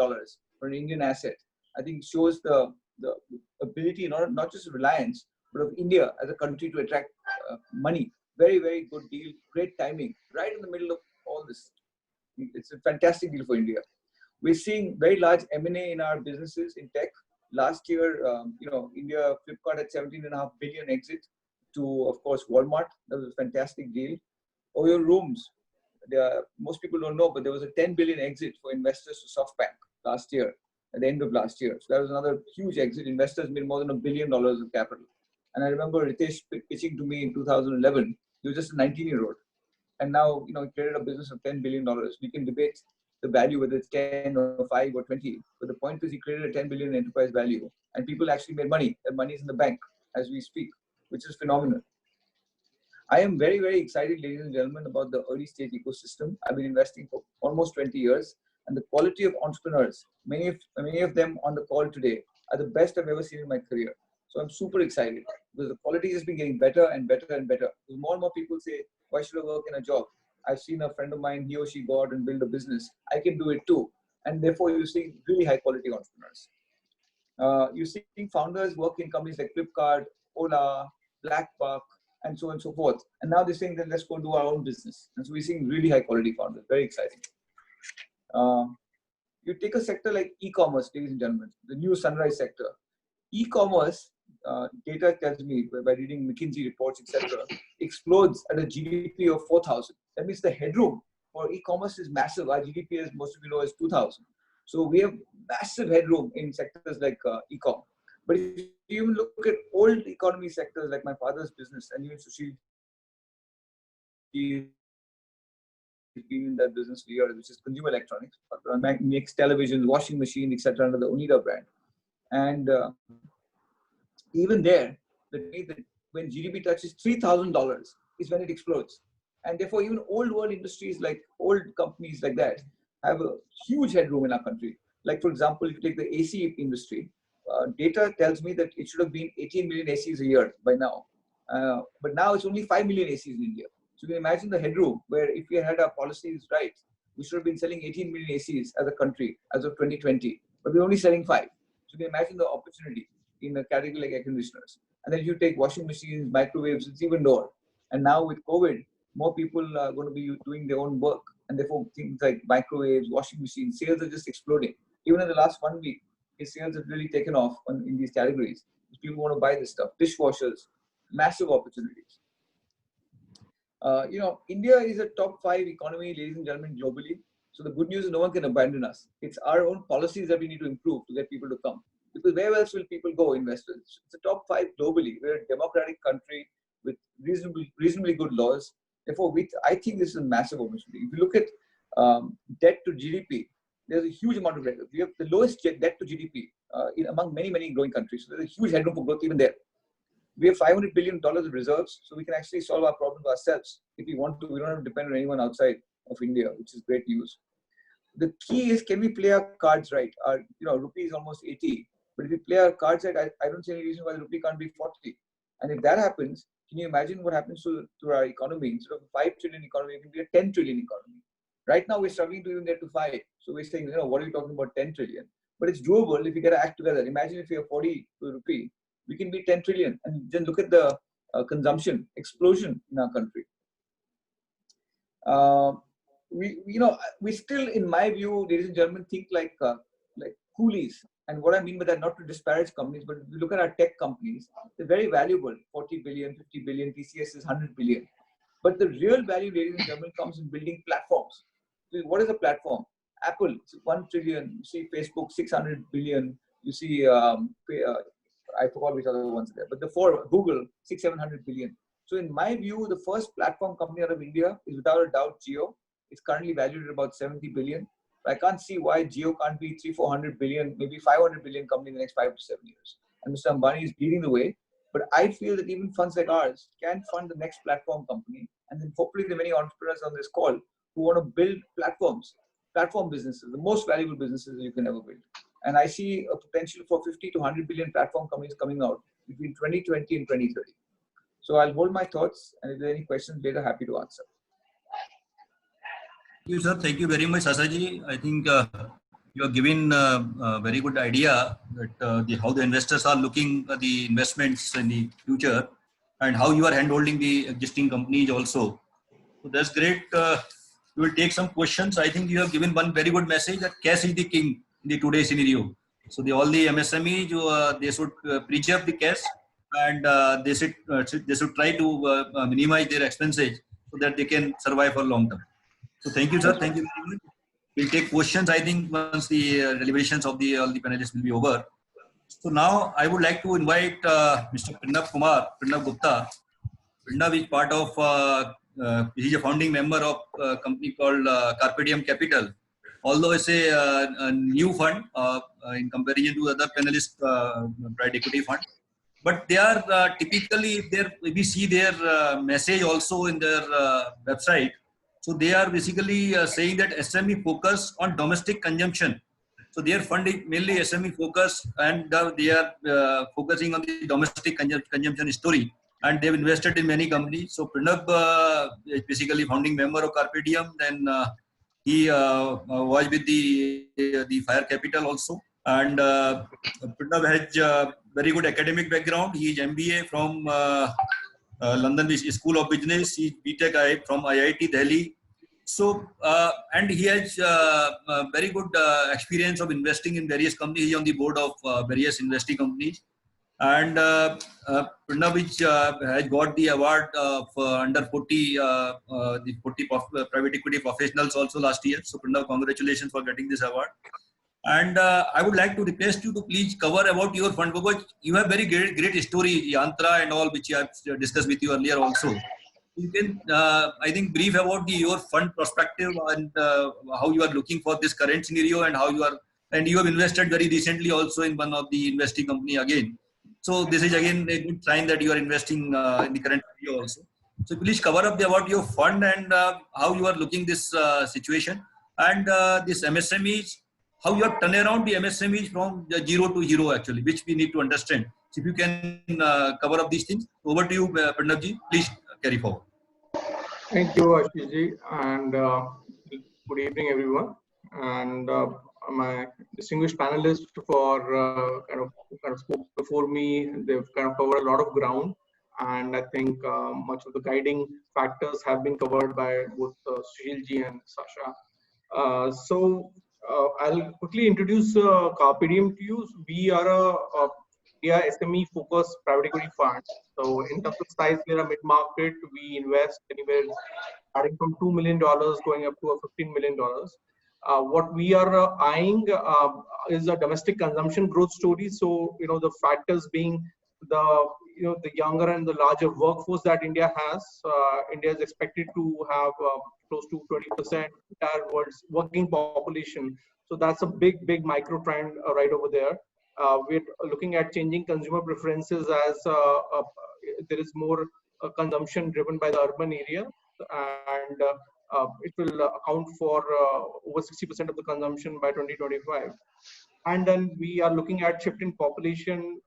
S3: for an Indian asset. I think shows the ability, not just reliance, but of India as a country to attract money. Very, very good deal, great timing, right in the middle of all this. It's a fantastic deal for India. We're seeing very large M&A in our businesses in tech. Last year, India, Flipkart had 17.5 billion exit to, of course, Walmart. That was a fantastic deal. Oyo Rooms, most people don't know, but there was a 10 billion exit for investors to SoftBank last year, at the end of last year. So that was another huge exit. Investors made more than $1 billion of capital. And I remember Ritesh pitching to me in 2011. He was just a 19-year-old. And now, he created a business of $10 billion. We can debate the value, whether it's 10 or 5 or 20. But the point is he created a 10 billion enterprise value. And people actually made money. Their money is in the bank as we speak, which is phenomenal. I am very, very excited, ladies and gentlemen, about the early stage ecosystem. I've been investing for almost 20 years. And the quality of entrepreneurs, many of them on the call today, are the best I've ever seen in my career. So I'm super excited because the quality has been getting better and better and better. Because more and more people say, why should I work in a job? I've seen a friend of mine, he or she go out and build a business. I can do it too. And therefore, you're seeing really high quality entrepreneurs. You're seeing founders work in companies like Flipkart, Ola, BlackBuck, and so on and so forth. And now they're saying that let's go do our own business. And so we're seeing really high quality founders. Very exciting. You take a sector like e-commerce, ladies and gentlemen, the new sunrise sector. E-commerce, data tells me by reading McKinsey reports, etc., explodes at a GDP of 4,000. That means the headroom for e-commerce is massive. Our GDP, as most of you know, is 2,000. So we have massive headroom in sectors like e-com. But if you even look at old economy sectors like my father's business, and even Sushil has been in that business for years, which is consumer electronics, makes televisions, washing machines, etc., under the Onida brand. And even there, when GDP touches $3,000 is when it explodes. And therefore, even old world industries like old companies like that have a huge headroom in our country. Like, for example, if you take the AC industry, data tells me that it should have been 18 million ACs a year by now. But now it's only 5 million ACs in India. So you can imagine the headroom where if we had our policies right, we should have been selling 18 million ACs as a country as of 2020, but we're only selling 5. So you can imagine the opportunity in a category like air conditioners. And then if you take washing machines, microwaves, it's even lower. And now with COVID, more people are going to be doing their own work. And therefore things like microwaves, washing machines, sales are just exploding. Even in the last 1 week, his sales have really taken off in these categories. People want to buy this stuff. Dishwashers, massive opportunities. India is a top 5 economy, ladies and gentlemen, globally. So the good news is no one can abandon us. It's our own policies that we need to improve to get people to come. Because where else will people go, investors? It's a top 5 globally. We're a democratic country with reasonably good laws. Therefore, I think this is a massive opportunity. If you look at debt to GDP, there's a huge amount of debt. We have the lowest debt to GDP among many, many growing countries. So there's a huge headroom for growth even there. We have $500 billion of reserves, so we can actually solve our problems ourselves if we want to. We don't have to depend on anyone outside of India, which is great news. The key is, can we play our cards right? Our rupee is almost 80, but if we play our cards right, I don't see any reason why the rupee can't be 40. And if that happens, can you imagine what happens to our economy? Instead of a 5 trillion economy, it can be a 10 trillion economy. Right now, we're struggling to even get to 5. So we're saying, what are you talking about 10 trillion? But it's doable if we get our act together. Imagine if we have 40 to rupee, we can be 10 trillion. And then look at the consumption explosion in our country. We still, in my view, ladies and gentlemen, think like coolies. And what I mean by that, not to disparage companies, but if you look at our tech companies, they're very valuable. 40 billion, 50 billion, TCS is 100 billion. But the real value, ladies and gentlemen, comes in building platforms. So what is a platform? Apple, 1 trillion. You see Facebook, 600 billion. You see, I forgot which other ones there, but Google, 600-700 billion. So in my view, the first platform company out of India is without a doubt Jio. It's currently valued at about 70 billion. But I can't see why Jio can't be 300-400 billion, maybe 500 billion company in the next 5 to 7 years. And Mr. Ambani is leading the way. But I feel that even funds like ours can fund the next platform company. And then hopefully there are many entrepreneurs on this call who want to build platform businesses, the most valuable businesses you can ever build. And I see a potential for 50 to 100 billion platform companies coming out between 2020 and 2030. So I'll hold my thoughts, and if there are any questions later, happy to answer.
S1: you, sir. Thank you very much, Sasaji. I think you have given a very good idea that how the investors are looking at the investments in the future and how you are handholding the existing companies also. So that's great. We will take some questions. I think you have given one very good message that cash is the king in the today's scenario. So all the MSMEs, they should preserve the cash and they should try to minimize their expenses so that they can survive for long term. So thank you, sir. Thank you very much. We'll take questions. I think once the deliberations of all the panelists will be over. So now I would like to invite Mr. Pranav Gupta. Pranav is part of, he's a founding member of a company called Carpedium Capital. Although it's a new fund in comparison to other panelist private equity fund, but they are typically, we see their message also in their website. So they are basically saying that SME focus on domestic consumption. So their fund is mainly SME focus, and they are focusing on the domestic consumption story. And they've invested in many companies. So Pranav is basically founding member of Carpedium. Then he was with the Fire Capital also. And Pranav has very good academic background. He is MBA from London School of Business. He is BTech from IIT Delhi. So, and he has very good experience of investing in various companies. He is on the board of various investing companies. And Pranav has got the award for under 40, the 40 private equity professionals also last year. So Pranav, congratulations for getting this award. And I would like to request you to please cover about your fund, because you have very great story, Yantra and all, which I have discussed with you earlier also. You can, I think, brief about your fund perspective and how you are looking for this current scenario and how you are, and you have invested very recently also in one of the investing company again. So this is again a good sign that you are investing in the current scenario also. So please cover up about your fund and how you are looking this situation, and this MSMEs, how you have turned around the MSMEs from the zero to hero actually, which we need to understand. So if you can cover up these things, over to you, Pranav ji. Please carry forward.
S4: Thank you, Ashish ji, and good evening, everyone. And my distinguished panelists for kind of spoke before me. They've kind of covered a lot of ground, and I think much of the guiding factors have been covered by both Sushil ji and Sasha. So I'll quickly introduce Carpedium to you. We are a SME focused private equity fund. So in terms of size, we are a mid-market. We invest anywhere starting from $2 million going up to $15 million. What we are eyeing is a domestic consumption growth story. So, the factors being the younger and the larger workforce that India has. India is expected to have close to 20% entire world's working population. So that's a big micro trend right over there. We're looking at changing consumer preferences as there is more consumption driven by the urban area, and it will account for over 60% of the consumption by 2025. And then we are looking at shift in population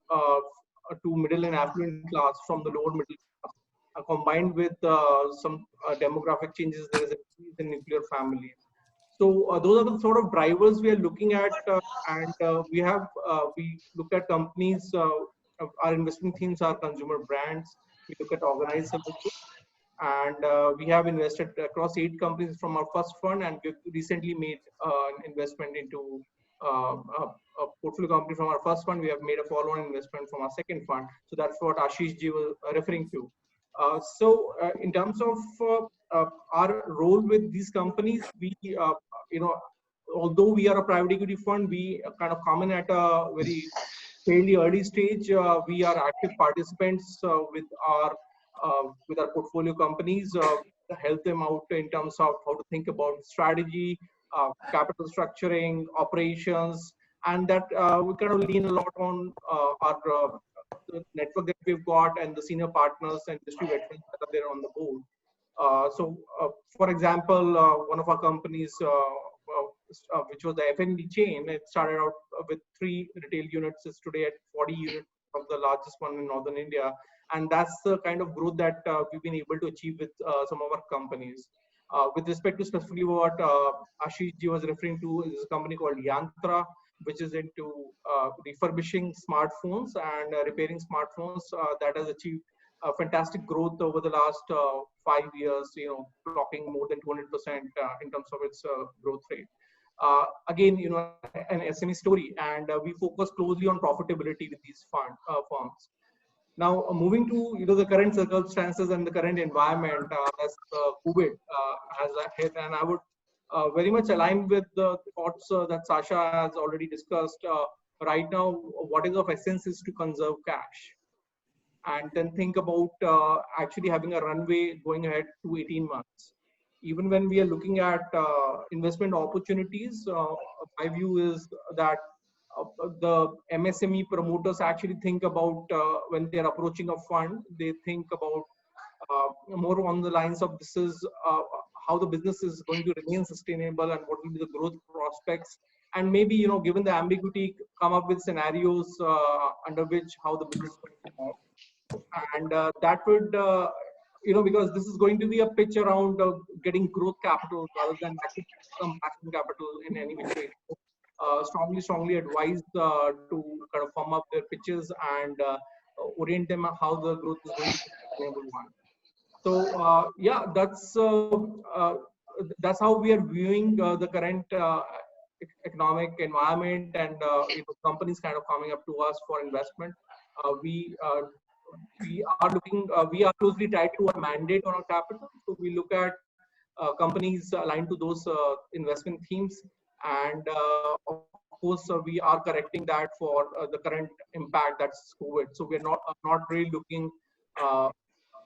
S4: to middle and affluent class from the lower middle class, combined with some demographic changes. There is an increase in nuclear families. So those are the sort of drivers we are looking at, and we look at companies. Our investment themes are consumer brands. We look at organized services, and we have invested across 8 companies from our first fund, and we recently made an investment into a portfolio company from our first fund. We have made a follow-on investment from our second fund. So that's what Ashish ji was referring to. So in terms of our role with these companies, we although we are a private equity fund, we kind of come in at a very fairly early stage. We are active participants with our portfolio companies, help them out in terms of how to think about strategy, capital structuring, operations, and that we kind of lean a lot on our the network that we've got and the senior partners and industry veterans that are there on the board. For example, one of our companies, which was the F&B chain, it started out with 3 retail units. It's today at 40 units, of the largest one in Northern India. And that's the kind of growth that we've been able to achieve with some of our companies. With respect to specifically what Ashish ji was referring to, is a company called Yantra, which is into refurbishing smartphones and repairing smartphones. That has achieved fantastic growth over the last 5 years, clocking more than 200% in terms of its growth rate. Again, an SME story, and we focus closely on profitability with these firms. Now, moving to the current circumstances and the current environment as COVID has hit, and I would very much align with the thoughts that Sasha has already discussed. Right now, what is of essence is to conserve cash, and then think about actually having a runway going ahead to 18 months. Even when we are looking at investment opportunities, my view is that the MSME promoters actually think about when they're approaching a fund, they think about more on the lines of this is how the business is going to remain sustainable and what will be the growth prospects, and maybe given the ambiguity, come up with scenarios under which how the business is going to move. And that would because this is going to be a pitch around getting growth capital rather than some action capital in any which way. Strongly advised to kind of firm up their pitches and orient them on how the growth is going to be a sustainable one. So yeah, that's how we are viewing the current economic environment, and companies kind of coming up to us for investment. We are closely tied to our mandate on our capital, so we look at companies aligned to those investment themes, and of course we are correcting that for the current impact, that's COVID. So we're not really looking.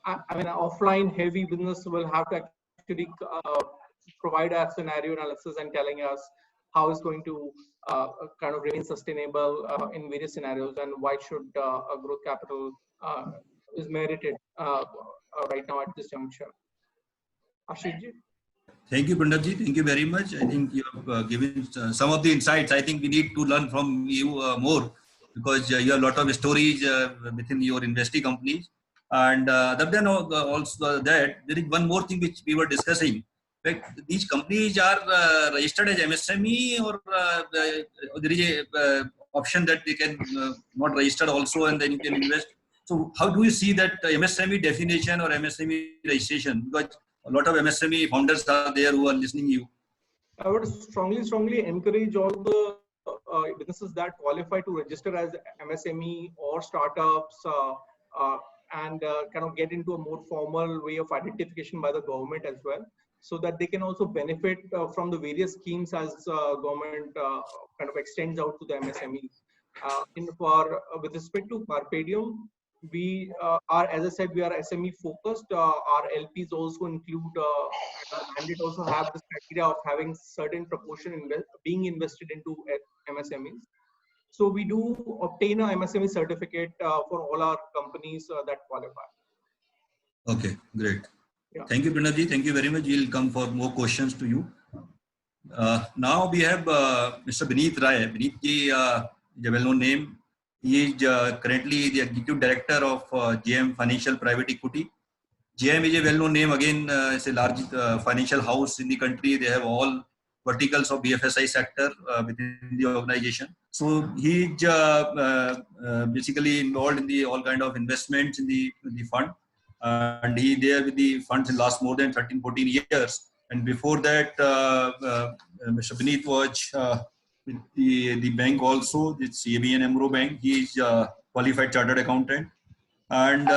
S4: I mean, offline heavy business will have to actually provide a scenario analysis and telling us how it's going to kind of remain sustainable in various scenarios, and why should a growth capital is merited right now at this juncture. Ashish ji?
S1: Thank you, Pranav-ji. Thank you very much. I think you have given some of the insights. I think we need to learn from you more, because you have a lot of stories within your investing companies. And other than also that, there is one more thing which we were discussing. Like, these companies are registered as MSME, or there is a option that they can not register also, and then you can invest. So how do you see that MSME definition or MSME registration? Because a lot of MSME founders are there who are listening to you.
S4: I would strongly encourage all the businesses that qualify to register as MSME or startups and kind of get into a more formal way of identification by the government as well, so that they can also benefit from the various schemes as government kind of extends out to the MSMEs. With respect to Carpedium, we are, as I said, we are SME focused. Our LPs also include, and it also have this criteria of having certain proportion being invested into MSMEs. So we do obtain a MSME certificate for all our companies that qualify.
S1: Okay, great.
S4: Yeah.
S1: Thank you, Pranav-ji. Thank you very much. We'll come for more questions to you. Now we have Mr. Vineet Rai. Vineet-ji is a well-known name. He is currently the Executive Director of JM Financial Private Equity. JM is a well-known name. Again, it's a large financial house in the country. They have all verticals of BFSI sector within the organization. So he is basically involved in all kind of investments in the fund. And he there with the funds in last more than 13-14 years. And before that, Mr. Vineet was with the bank also, it's ABN AMRO Bank. He is qualified chartered accountant, and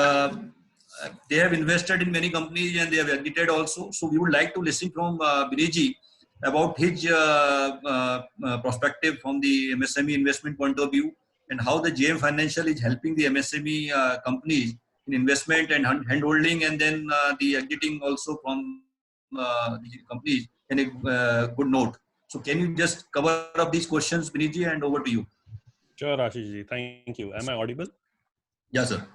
S1: they have invested in many companies and they have exited also. So we would like to listen from Vineet-ji about his perspective from the MSME investment point of view, and how the JM Financial is helping the MSME companies in investment and handholding, and then the exiting also from the companies in a good note. So can you just cover up these questions, Vineet-ji, and over to you.
S5: Sure, Ashish-ji. Thank you. Am I audible?
S1: Yes, sir.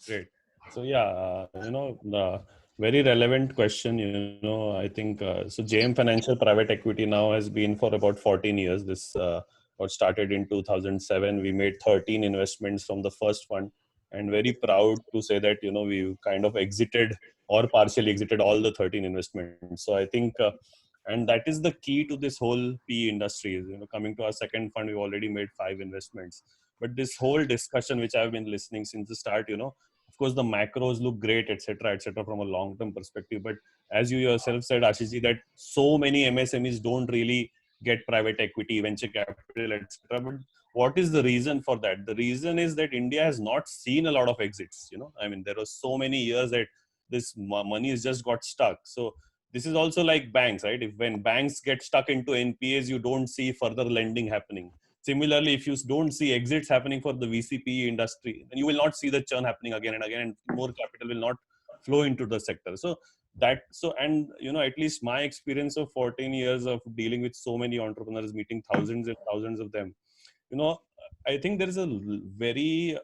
S5: Great. So yeah, the very relevant question, I think, so JM Financial Private Equity now has been for about 14 years. This got started in 2007. We made 13 investments from the first fund, and very proud to say that, you know, we kind of exited or partially exited all the 13 investments. So I think, and that is the key to this whole PE industry. You know, coming to our second fund, we've already made 5 investments. But this whole discussion, which I've been listening since the start, you know, of course, the macros look great, etc., from a long-term perspective. But as you yourself said, Ashishji, that so many MSMEs don't really get private equity, venture capital, etc. But what is the reason for that? The reason is that India has not seen a lot of exits. You know, I mean, there were so many years that this money has just got stuck. So this is also like banks, right? If when banks get stuck into NPAs, you don't see further lending happening. Similarly, if you don't see exits happening for the VCPE industry, then you will not see the churn happening again and again, and more capital will not flow into the sector. So and you know, at least my experience of 14 years of dealing with so many entrepreneurs, meeting thousands and thousands of them, you know, I think there is a very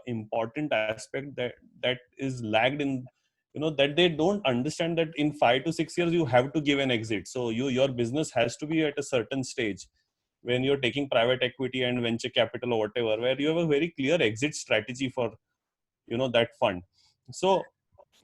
S5: important aspect that is lagged in, you know, that they don't understand that in 5 to 6 years you have to give an exit. So your business has to be at a certain stage when you're taking private equity and venture capital or whatever, where you have a very clear exit strategy for, you know, that fund. So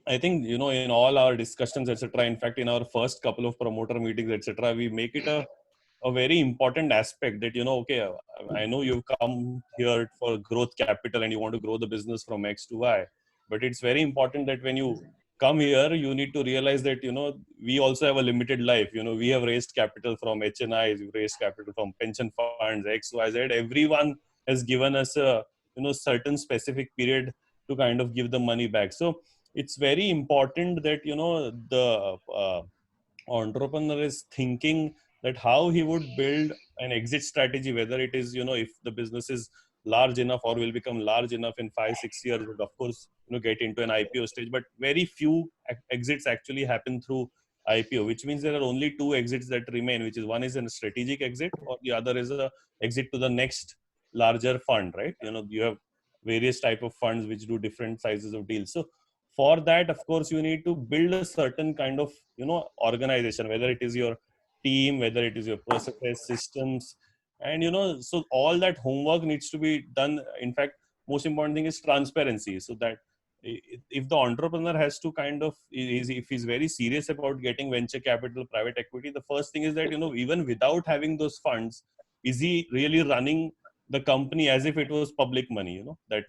S5: I think, you know, in all our discussions, etc., in fact, in our first couple of promoter meetings, etc., we make it a very important aspect that, you know, okay, I know you've come here for growth capital and you want to grow the business from X to Y, but it's very important that when you come here, you need to realize that, you know, we also have a limited life. You know, we have raised capital from HNIs, we've raised capital from pension funds, X, Y, Z. Everyone has given us a, you know, certain specific period to kind of give the money back. So it's very important that, you know, the entrepreneur is thinking that how he would build an exit strategy, whether it is, you know, if the business is large enough or will become large enough in 5-6 years, would of course, you know, get into an IPO stage. But very few exits actually happen through IPO, which means there are only 2 exits that remain, which is one is a strategic exit or the other is a exit to the next larger fund, right? You know, you have various type of funds which do different sizes of deals. So for that, of course, you need to build a certain kind of, you know, organization, whether it is your team, whether it is your processes, systems, and, you know, so all that homework needs to be done. In fact, most important thing is transparency, so that if the entrepreneur has to kind of, if he's very serious about getting venture capital, private equity, the first thing is that, you know, even without having those funds, is he really running the company as if it was public money? You know, that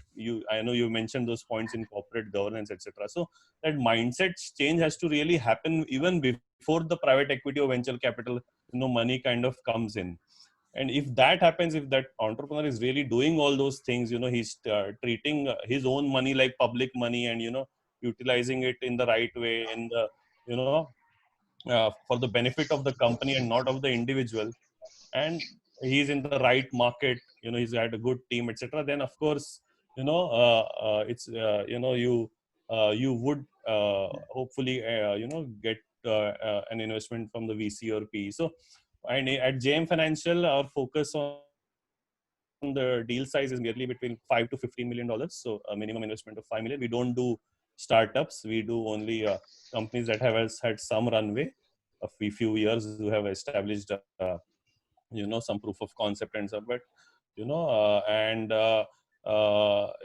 S5: I know you mentioned those points in corporate governance, etc. So that mindset change has to really happen even before the private equity or venture capital, you know, money kind of comes in. And if that happens, if that entrepreneur is really doing all those things, you know, he's treating his own money like public money, and, you know, utilizing it in the right way, in the, you know, for the benefit of the company and not of the individual, and he's in the right market, you know, he's got a good team, etc., then of course, you know, it's you know, you would hopefully you know, get an investment from the VC or PE. So, and at JM Financial, our focus on the deal size is merely between $5 to $15 million. So a minimum investment of 5 million. We don't do startups. We do only companies that have had some runway of a few years, who have established you know, some proof of concept and stuff. But, you know,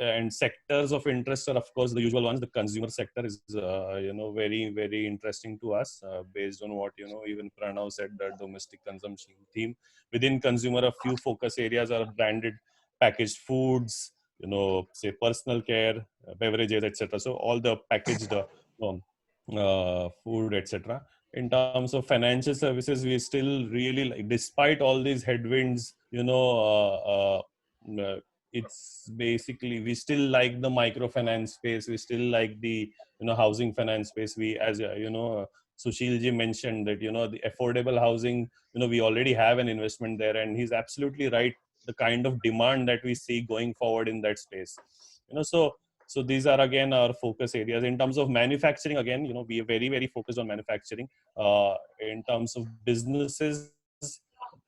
S5: and sectors of interest are, of course, the usual ones. The consumer sector is you know, very, very interesting to us, based on what, you know, even Pranav said, the domestic consumption theme. Within consumer, a few focus areas are branded packaged foods, you know, say personal care, beverages, etc. So all the packaged food, etc. In terms of financial services, we still really, like, despite all these headwinds, you know, it's basically, we still like the microfinance space. We still like the, you know, housing finance space. We, as you know, Sushil ji mentioned that, you know, the affordable housing, you know, we already have an investment there, and he's absolutely right. The kind of demand that we see going forward in that space, you know, so these are again our focus areas. In terms of manufacturing, again, you know, we are very, very focused on manufacturing. In terms of businesses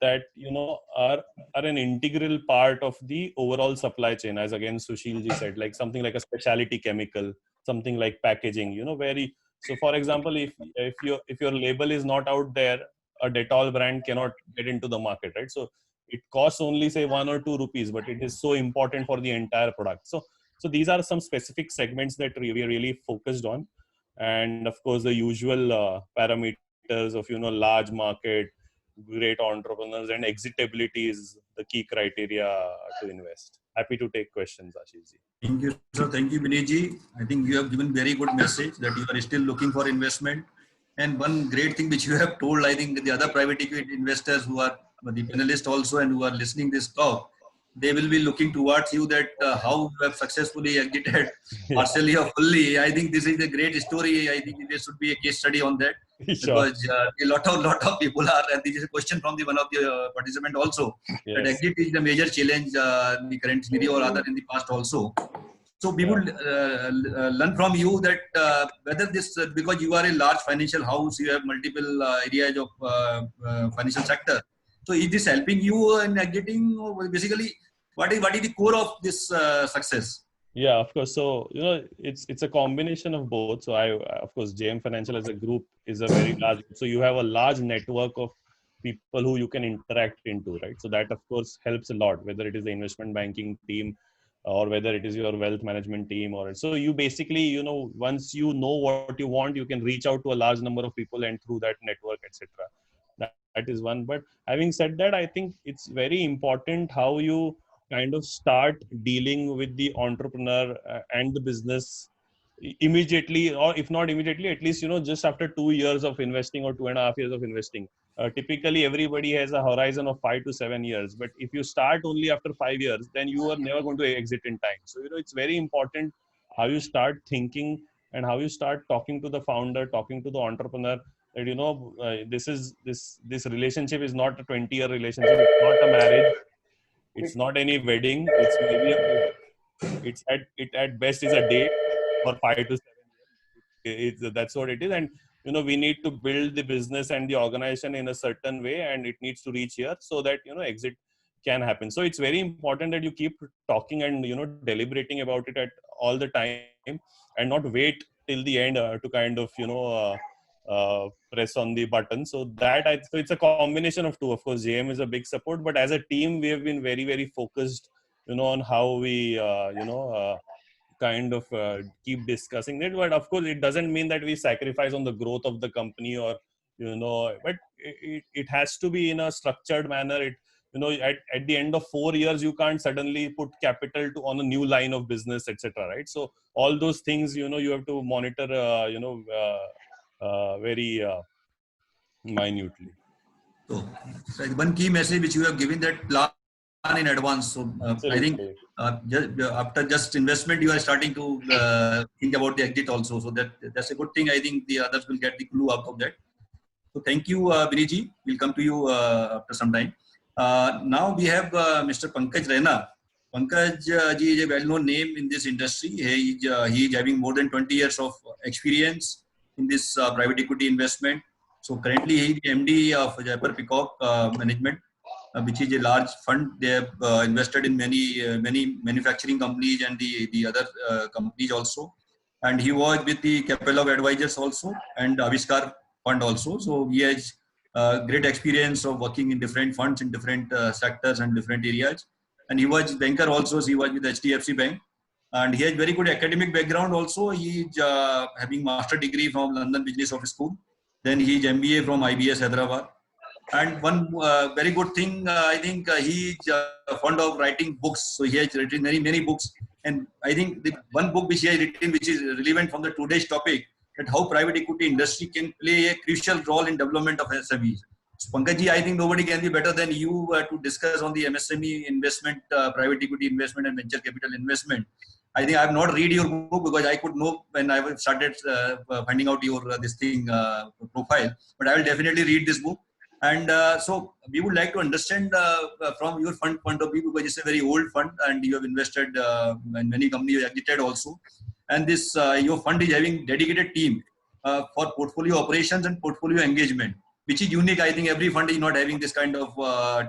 S5: that, you know, are an integral part of the overall supply chain, as again Sushil ji said, like something like a specialty chemical, something like packaging, you know, very. So for example, if your label is not out there, a Dettol brand cannot get into the market, right? So it costs only, say, 1 or 2 rupees, but it is so important for the entire product. So So these are some specific segments that we are really focused on. And of course, the usual parameters of, large market, great entrepreneurs, and exitability is the key criteria to invest. Happy to take questions, Ashish ji.
S1: Thank you, sir. Thank you, Vinay. I think you have given very good message that you are still looking for investment. And one great thing which you have told, I think the other private equity investors who are the panelists also and who are listening this talk, they will be looking towards you that how you have successfully exited partially or fully. I think this is a great story. I think there should be a case study on that.
S5: Sure.
S1: Because a lot of people are, and this is a question from the one of the participant also,
S5: Yes.
S1: that exit is the major challenge in the current scenario or other in the past also. So we would learn from you that whether this, because you are a large financial house, you have multiple areas of financial sector. So is this helping you in exiting, or basically what is the core of this success?
S5: Yeah, of course. So, it's a combination of both. So of course, JM Financial as a group is a very large, so you have a large network of people who you can interact into, right? So that of course helps a lot, whether it is the investment banking team or whether it is your wealth management team, or so you basically, once you know what you want, you can reach out to a large number of people and through that network, etc. That is one. But having said that, I think it's very important how you kind of start dealing with the entrepreneur and the business immediately, or if not immediately, at least, just after 2 years of investing or 2.5 years of investing. Typically, everybody has a horizon of 5 to 7 years. But if you start only after 5 years, then you are never going to exit in time. So, it's very important how you start thinking and how you start talking to the founder, talking to the entrepreneur, that, this relationship is not a 20-year relationship. It's not a marriage. It's not any wedding. It's maybe at best is a date for 5 to 7 years. That's what it is. And we need to build the business and the organization in a certain way, and it needs to reach here so that exit can happen. So it's very important that you keep talking and deliberating about it at all the time, and not wait till the end to kind of press on the button. So it's a combination of two. Of course, JM is a big support, but as a team, we have been very, very focused, on how we, kind of keep discussing it. But of course, it doesn't mean that we sacrifice on the growth of the company, or, but it has to be in a structured manner. At the end of 4 years, you can't suddenly put capital on a new line of business, etc. Right? So all those things, you have to monitor, very minutely.
S1: So one key message which you have given, that plan in advance. So I think after just investment, you are starting to think about the exit also. So that's a good thing. I think the others will get the clue out of that. So thank you, Vinay. We'll come to you after some time. Now we have Mr. Pankaj Raina. Pankaj ji is a well-known name in this industry. He is having more than 20 years of experience in this private equity investment. So currently he is the MD of Jaipur Peacock Management, which is a large fund. They have invested in many manufacturing companies and the other companies also. And he was with the Capella Advisors also and Aviskar Fund also. So he has great experience of working in different funds in different sectors and different areas. And he was banker also. So he was with HDFC Bank. And he has very good academic background also. He is having master degree from London Business Office School. Then he is MBA from IBS Hyderabad. And one very good thing, I think he is fond of writing books. So he has written many books. And I think the one book which he has written, which is relevant from the today's topic, that how private equity industry can play a crucial role in development of SMEs. So Pankaj ji, I think nobody can be better than you to discuss on the MSME investment, private equity investment and venture capital investment. I think I have not read your book because I could know when I started finding out your profile. But I will definitely read this book. And so we would like to understand from your fund point of view, because it's a very old fund and you have invested in many companies, you have exited also. And this your fund is having dedicated team for portfolio operations and portfolio engagement, which is unique. I think every fund is not having this kind of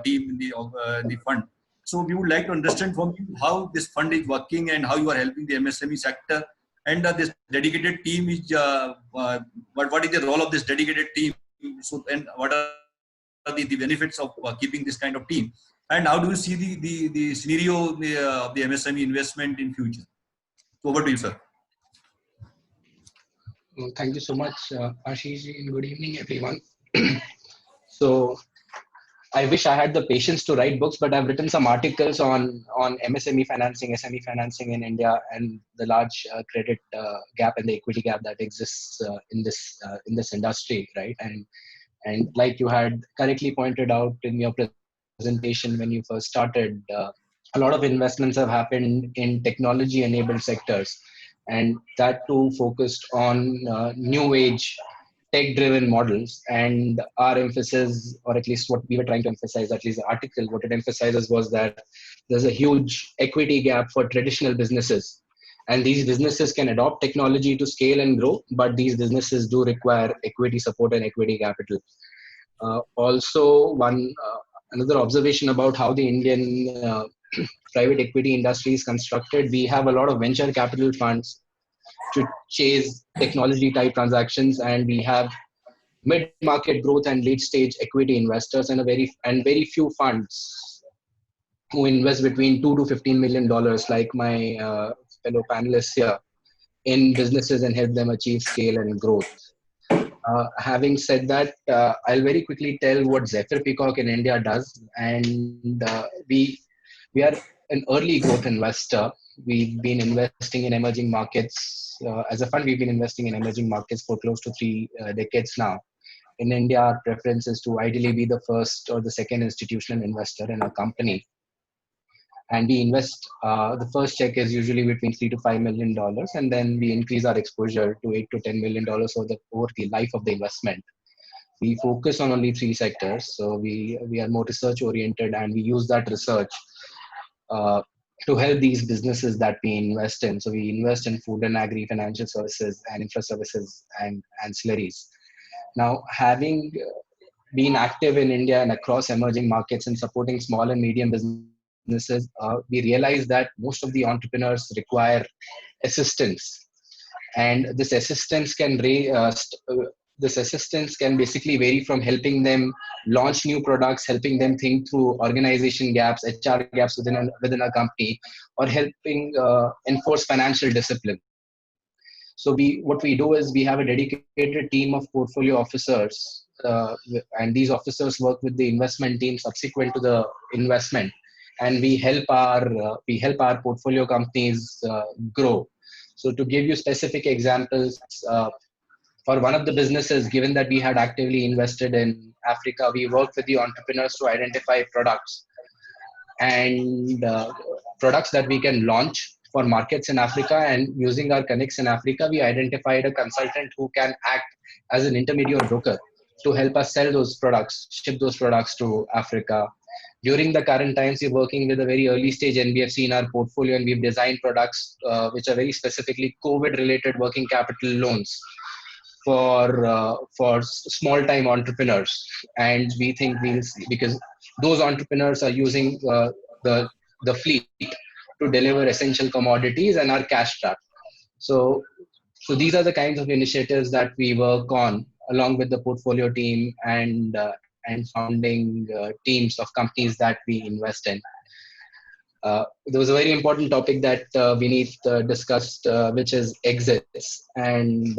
S1: team in the fund. So we would like to understand from you how this fund is working and how you are helping the MSME sector. And this dedicated team is what is the role of this dedicated team? So, and what are the benefits of keeping this kind of team? And how do you see the scenario of the MSME investment in future? Over to you, sir.
S6: Well, thank you so much, Ashish, and good evening, everyone. So, I wish I had the patience to write books, but I've written some articles on MSME financing, SME financing in India, and the large credit gap and the equity gap that exists in this industry, right? And like you had correctly pointed out in your presentation when you first started, a lot of investments have happened in technology-enabled sectors, and that too focused on new age tech-driven models. And our emphasis, or at least what we were trying to emphasize, at least the article, what it emphasizes was that there's a huge equity gap for traditional businesses. And these businesses can adopt technology to scale and grow, but these businesses do require equity support and equity capital. Also, another observation about how the Indian private equity industry is constructed, we have a lot of venture capital funds to chase technology type transactions, and we have mid-market growth and late-stage equity investors, and very few funds who invest between $2 to $15 million, like my fellow panelists here, in businesses and help them achieve scale and growth. Having said that, I'll very quickly tell what Zephyr Peacock in India does, and we are an early growth investor. We've been investing in emerging markets. As a fund, we've been investing in emerging markets for close to 3 decades now. In India, our preference is to ideally be the first or the second institutional investor in a company. And we invest, the first check is usually between $3 to $5 million, and then we increase our exposure to $8 to $10 million over the life of the investment. We focus on only 3 sectors, so we are more research oriented, and we use that research to help these businesses that we invest in. So we invest in food and agri, financial services, and infra services and ancillaries. Now, having been active in India and across emerging markets and supporting small and medium businesses, we realize that most of the entrepreneurs require assistance, and this assistance can basically vary from helping them launch new products, helping them think through organization gaps, HR gaps within a company, or helping enforce financial discipline. So what we do is we have a dedicated team of portfolio officers, and these officers work with the investment team subsequent to the investment, and we help our portfolio companies grow. So to give you specific examples, for one of the businesses, given that we had actively invested in Africa, we worked with the entrepreneurs to identify products that we can launch for markets in Africa. And using our connects in Africa, we identified a consultant who can act as an intermediate broker to help us sell those products, ship those products to Africa. During the current times, we're working with a very early stage NBFC in our portfolio, and we've designed products which are very specifically COVID-related working capital loans for small time entrepreneurs. And we think we'll see, because those entrepreneurs are using the fleet to deliver essential commodities and are cash strapped. So these are the kinds of initiatives that we work on along with the portfolio team and founding teams of companies that we invest in. There was a very important topic that Vineet discussed, which is exits, and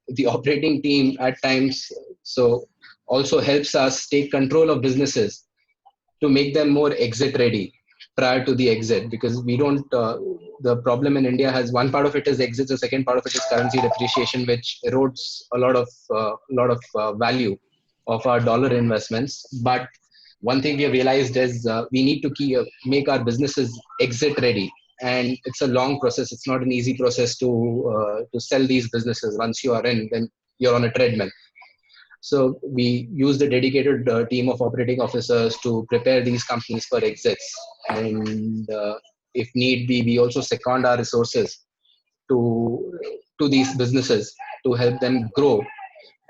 S6: the operating team at times also helps us take control of businesses to make them more exit ready prior to the exit, because we don't, the problem in India has one part of it is exits, the second part of it is currency depreciation, which erodes a lot of value of our dollar investments. But one thing we have realized is we need to make our businesses exit ready, and it's a long process. It's not an easy process to sell these businesses. Once you are in, then you're on a treadmill. So we use the dedicated team of operating officers to prepare these companies for exits, and if need be, we also second our resources to these businesses to help them grow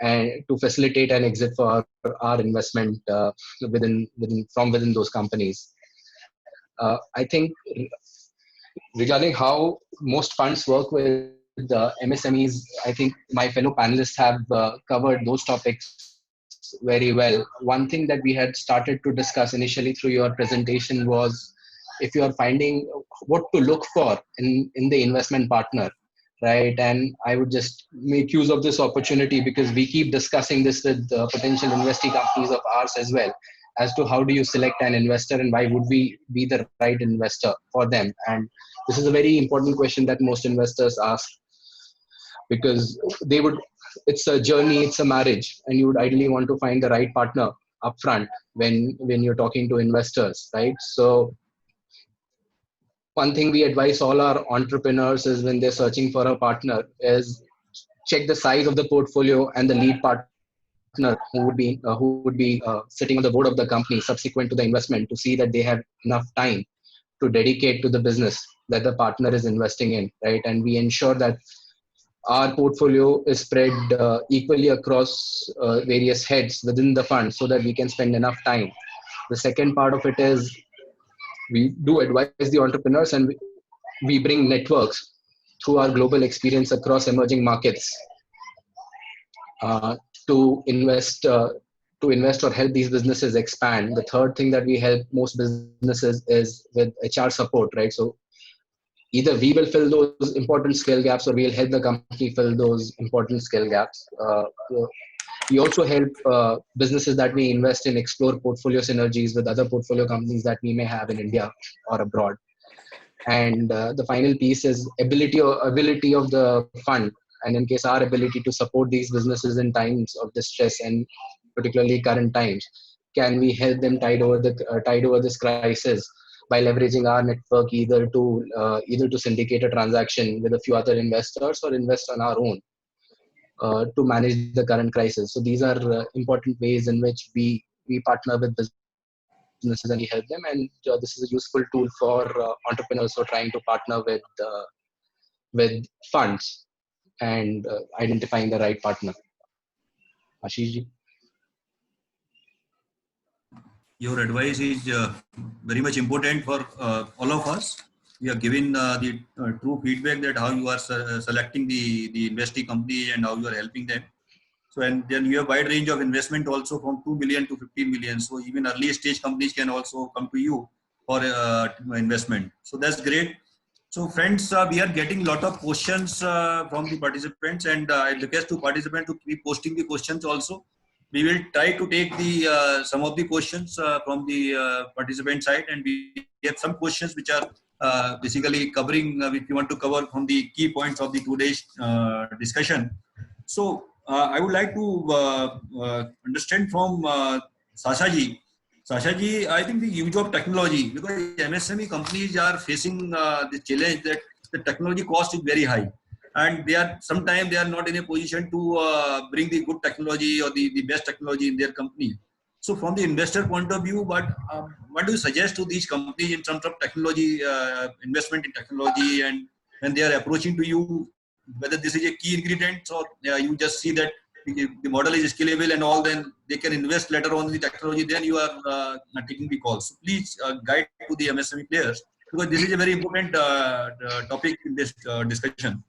S6: and to facilitate an exit for our investment from within those companies. I think regarding how most funds work with the MSMEs, I think my fellow panelists have covered those topics very well. One thing that we had started to discuss initially through your presentation was if you are finding what to look for in the investment partner, right? And I would just make use of this opportunity because we keep discussing this with potential investee companies of ours as well, as to how do you select an investor and why would we be the right investor for them. And this is a very important question that most investors ask, because it's a journey, it's a marriage, and you would ideally want to find the right partner upfront when you're talking to investors, right? So one thing we advise all our entrepreneurs is when they're searching for a partner is check the size of the portfolio and the lead partner who would be sitting on the board of the company subsequent to the investment, to see that they have enough time to dedicate to the business that the partner is investing in, right? And we ensure that our portfolio is spread equally across various heads within the fund so that we can spend enough time. The second part of it is we do advise the entrepreneurs, and we bring networks through our global experience across emerging markets to invest or help these businesses expand. The third thing that we help most businesses is with HR support, right? So either we will fill those important skill gaps or we'll help the company fill those important skill gaps. We also help businesses that we invest in explore portfolio synergies with other portfolio companies that we may have in India or abroad. And the final piece is ability of the fund, and in case our ability to support these businesses in times of distress, and particularly current times. Can we help them tide over this crisis by leveraging our network, either to syndicate a transaction with a few other investors or invest on our own to manage the current crisis? So these are important ways in which we partner with businesses and we help them. And this is a useful tool for entrepreneurs who are trying to partner with funds and identifying the right partner. Ashish ji.
S1: Your advice is very much important for all of us. You have given the true feedback that how you are selecting the investee company and how you are helping them. So, and then you have wide range of investment also from 2 million to 15 million. So even early stage companies can also come to you for investment. So that's great. So friends, we are getting a lot of questions from the participants, and I request to participants to keep posting the questions also. We will try to take the some of the questions from the participant side, and we have some questions which are basically covering which we want to cover from the key points of the today's discussion. So I would like to understand from Sasha ji. Sasha ji, I think the use of technology, because MSME companies are facing the challenge that the technology cost is very high. And sometimes they are not in a position to bring the good technology or the best technology in their company. So from the investor point of view, what do you suggest to these companies in terms of technology, investment in technology, and when they are approaching to you, whether this is a key ingredient or you just see that the model is scalable and all, then they can invest later on in the technology, then you are taking the calls. So please guide to the MSME players, because this is a very important topic in this discussion.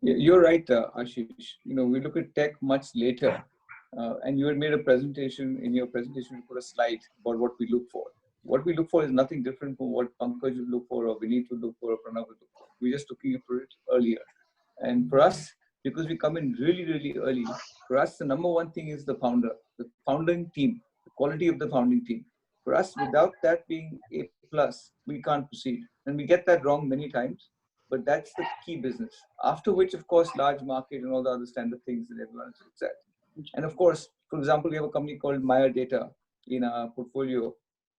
S3: You're right, Ashish. We look at tech much later, and you had made a presentation. In your presentation, you put a slide about what we look for. What we look for is nothing different from what Pankaj would look for, or Vineet would look for, or Pranav would look for. We're just looking for it earlier. And for us, because we come in really, really early, for us, the number one thing is the founder, the founding team, the quality of the founding team. For us, without that being A+, we can't proceed. And we get that wrong many times. But that's the key business. After which, of course, large market and all the other standard things that everyone looks at. And of course, for example, we have a company called Maya Data in our portfolio,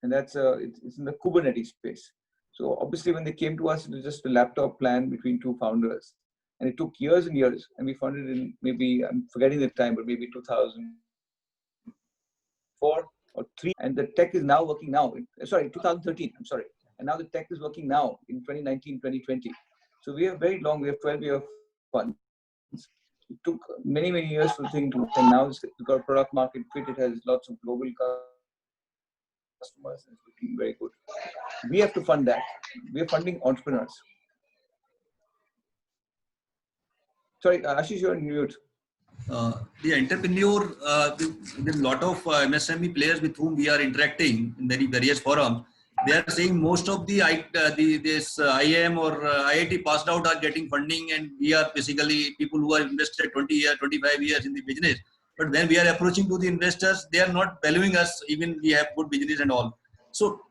S3: and that's it's in the Kubernetes space. So obviously, when they came to us, it was just a laptop plan between two founders, and it took years and years. And we funded in maybe, I'm forgetting the time, but maybe 2004 or 3. And the tech is now working now. 2013. I'm sorry. And now the tech is working now in 2019, 2020. So we have very long, we have 12-year funds. It took many, many years for the thing to work, and now it's got product market fit. It has lots of global customers, and it's looking very good. We have to fund that. We are funding entrepreneurs. Sorry, Ashish, you're on mute.
S1: The entrepreneur, with a lot of MSME players with whom we are interacting in various forums, they are saying most of the IIM or IIT passed out are getting funding, and we are basically people who are invested 20 years, 25 years in the business. But when we are approaching to the investors, they are not valuing us, even we have good business and all. So,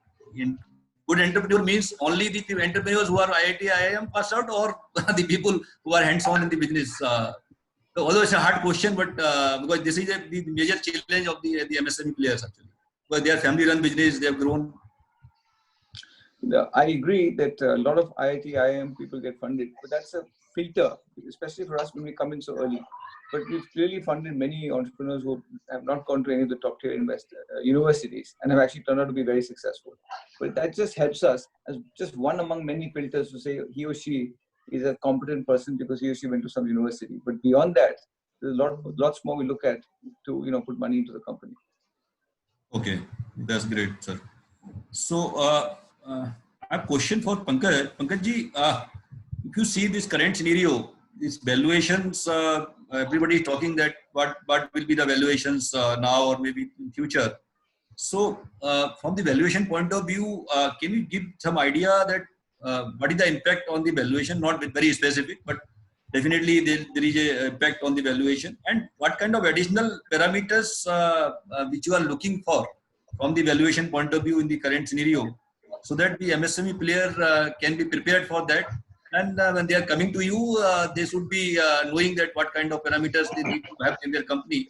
S1: good entrepreneur means only the entrepreneurs who are IIT, IIM passed out, or the people who are hands-on in the business. So although it's a hard question, but because this is the major challenge of the MSME players actually, because they are family-run business, they have grown.
S3: I agree that a lot of IIT, IIM people get funded, but that's a filter, especially for us when we come in so early. But we've clearly funded many entrepreneurs who have not gone to any of the top tier universities and have actually turned out to be very successful. But that just helps us as just one among many filters to say he or she is a competent person because he or she went to some university. But beyond that, there's lots more we look at to put money into the company.
S1: Okay, that's great, sir. So I have a question for Pankaj. Pankaj-ji, if you see this current scenario, these valuations, everybody is talking that what will be the valuations now or maybe in future. So from the valuation point of view, can you give some idea that what is the impact on the valuation? Not very specific, but definitely there is a impact on the valuation. And what kind of additional parameters which you are looking for from the valuation point of view in the current scenario, so that the MSME player can be prepared for that. And when they are coming to you, they should be knowing that what kind of parameters they need to have in their company,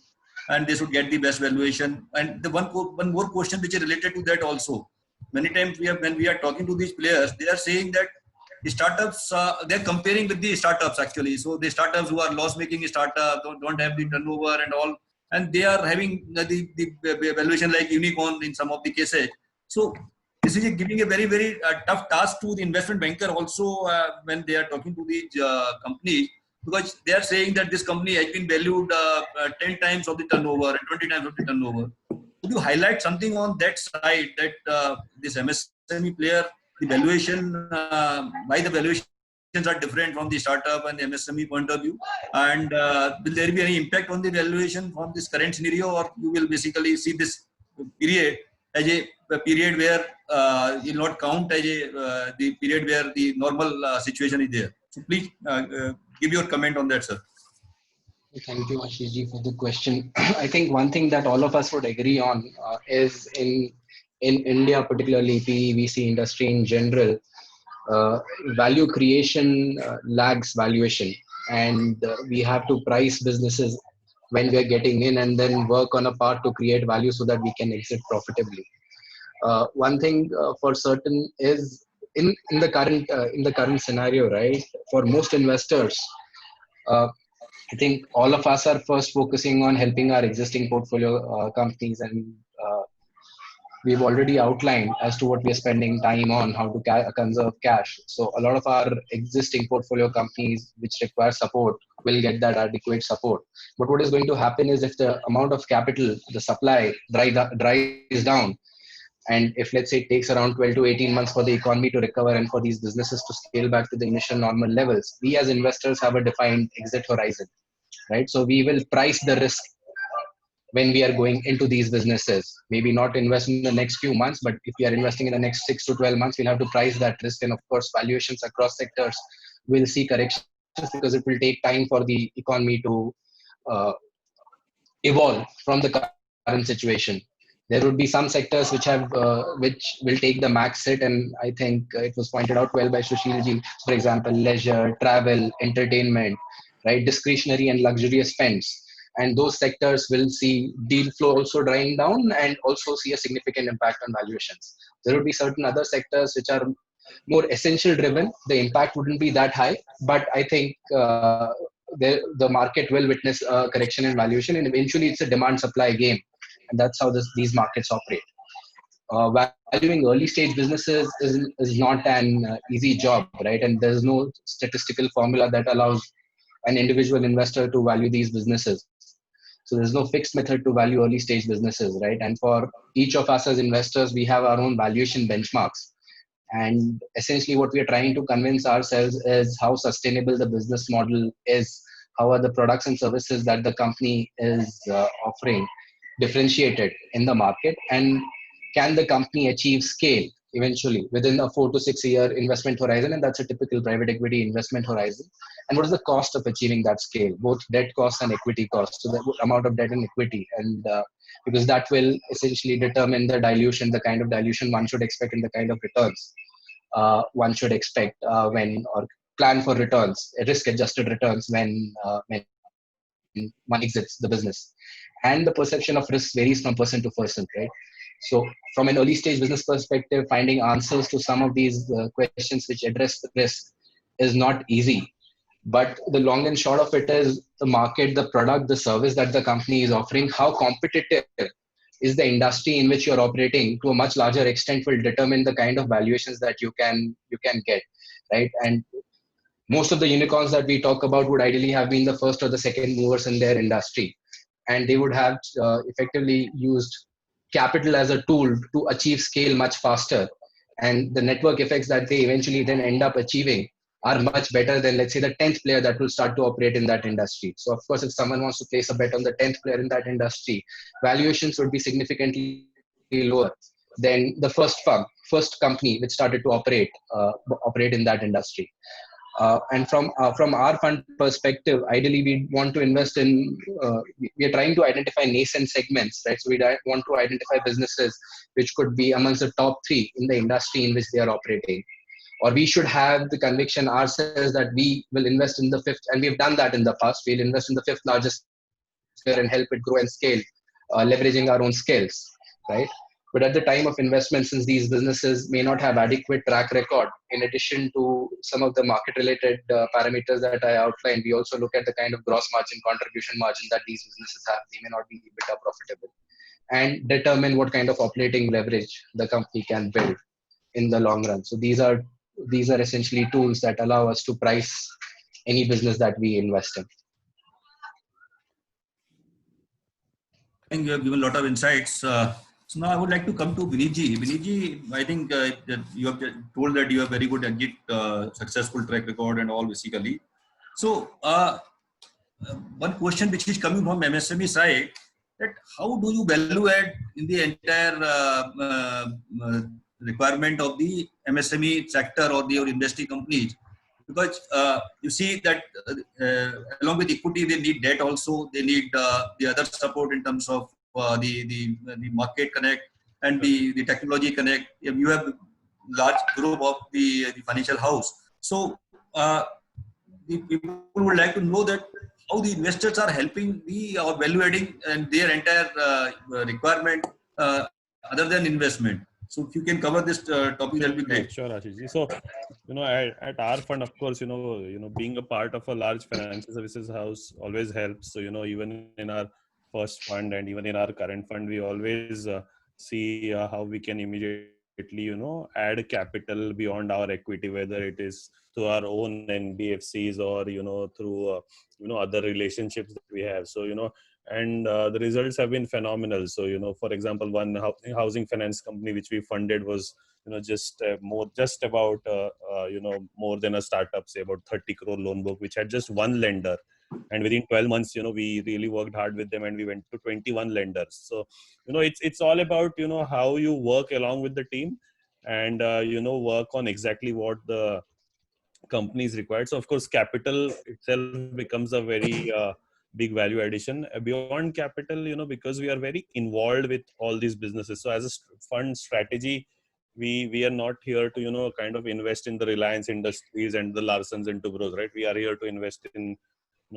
S1: and they should get the best valuation. And the one more question which is related to that also. Many times when we are talking to these players, they are saying that the startups, they are comparing with the startups actually. So the startups who are loss-making startups don't have the turnover and all, and they are having the valuation like unicorn in some of the cases. So this is giving a very, very tough task to the investment banker also when they are talking to these companies, because they are saying that this company has been valued 10 times of the turnover and 20 times of the turnover. Could you highlight something on that side that this MSME player, the valuation, why the valuations are different from the startup and the MSME point of view? And will there be any impact on the valuation from this current scenario, or you will basically see this period as a period where you will not count as the period where the normal situation is there? So please give your comment on that, sir.
S6: Thank you, Ashish ji, for the question. I think one thing that all of us would agree on is in India, particularly PVC industry in general, value creation lags valuation, and we have to price businesses when we are getting in and then work on a part to create value so that we can exit profitably. One thing for certain is in the current scenario, right? For most investors, I think all of us are first focusing on helping our existing portfolio companies, and we've already outlined as to what we are spending time on, how to conserve cash. So a lot of our existing portfolio companies which require support will get that adequate support. But what is going to happen is if the amount of capital, the supply dries down, and if let's say it takes around 12 to 18 months for the economy to recover and for these businesses to scale back to the initial normal levels, we as investors have a defined exit horizon, right? So we will price the risk when we are going into these businesses. Maybe not invest in the next few months, but if we are investing in the next 6 to 12 months, we'll have to price that risk. And of course, valuations across sectors will see corrections because it will take time for the economy to evolve from the current situation. There would be some sectors which will take the max hit, and I think it was pointed out well by Sushilji. For example, leisure, travel, entertainment, right, discretionary and luxurious spends, and those sectors will see deal flow also drying down and also see a significant impact on valuations. There will be certain other sectors which are more essential driven. The impact wouldn't be that high, but I think the market will witness a correction in valuation, and eventually it's a demand supply game. And that's how these markets operate. Valuing early stage businesses is not an easy job, right? And there's no statistical formula that allows an individual investor to value these businesses. So there's no fixed method to value early stage businesses, right? And for each of us as investors, we have our own valuation benchmarks. And essentially what we are trying to convince ourselves is how sustainable the business model is, how are the products and services that the company is offering differentiated in the market, and can the company achieve scale eventually within a 4 to 6 year investment horizon, and that's a typical private equity investment horizon. And what is the cost of achieving that scale, both debt costs and equity costs, so the amount of debt and equity, and because that will essentially determine the dilution, the kind of dilution one should expect, and the kind of returns one should expect when, or plan for returns, risk adjusted returns when one exits the business. And the perception of risk varies from person to person, right? So from an early stage business perspective, finding answers to some of these questions which address the risk is not easy. But the long and short of it is the market, the product, the service that the company is offering, how competitive is the industry in which you're operating, to a much larger extent will determine the kind of valuations that you can get, right? And most of the unicorns that we talk about would ideally have been the first or the second movers in their industry, and they would have effectively used capital as a tool to achieve scale much faster, and the network effects that they eventually then end up achieving are much better than, let's say, the 10th player that will start to operate in that industry. So of course, if someone wants to place a bet on the 10th player in that industry, valuations would be significantly lower than the first company which started to operate in that industry. And from our fund perspective, ideally we want to invest in. We are trying to identify nascent segments, right? So we want to identify businesses which could be amongst the top 3 in the industry in which they are operating, or we should have the conviction ourselves that we will invest in the 5th, and we've done that in the past. We'll invest in the 5th largest player and help it grow and scale, leveraging our own skills, right? But at the time of investment, since these businesses may not have adequate track record, in addition to some of the market-related parameters that I outlined, we also look at the kind of gross margin, contribution margin that these businesses have. They may not be EBITDA profitable, and determine what kind of operating leverage the company can build in the long run. So these are essentially tools that allow us to price any business that we invest in.
S1: I think you have given a lot of insights. So now I would like to come to Viniji. Viniji, I think that you have told that you have very good exit, successful track record and all basically. So one question which is coming from MSME side, that how do you value add in the entire requirement of the MSME sector or your industry companies? Because you see that along with equity, they need debt also. They need the other support in terms of the market connect and the technology connect. You have large group of the financial house. So the people would like to know that how the investors are helping or value adding and their entire requirement other than investment. So if you can cover this topic, that'll be great.
S5: Sure, Ashish. So, at our fund, of course, being a part of a large financial services house always helps. So, even in our first fund and even in our current fund, we always see how we can immediately, add capital beyond our equity, whether it is through our own NBFCs or, through, other relationships that we have. So, and the results have been phenomenal. So, for example, one housing finance company which we funded was, just about, more than a startup, say about 30 crore loan book, which had just one lender. And within 12 months, we really worked hard with them and we went to 21 lenders. So, it's all about, how you work along with the team and, work on exactly what the company is required. So, of course, capital itself becomes a very big value addition. Beyond capital, because we are very involved with all these businesses. So, as a fund strategy, we are not here to, kind of invest in the Reliance Industries and the Larsons and Toubros, right? We are here to invest in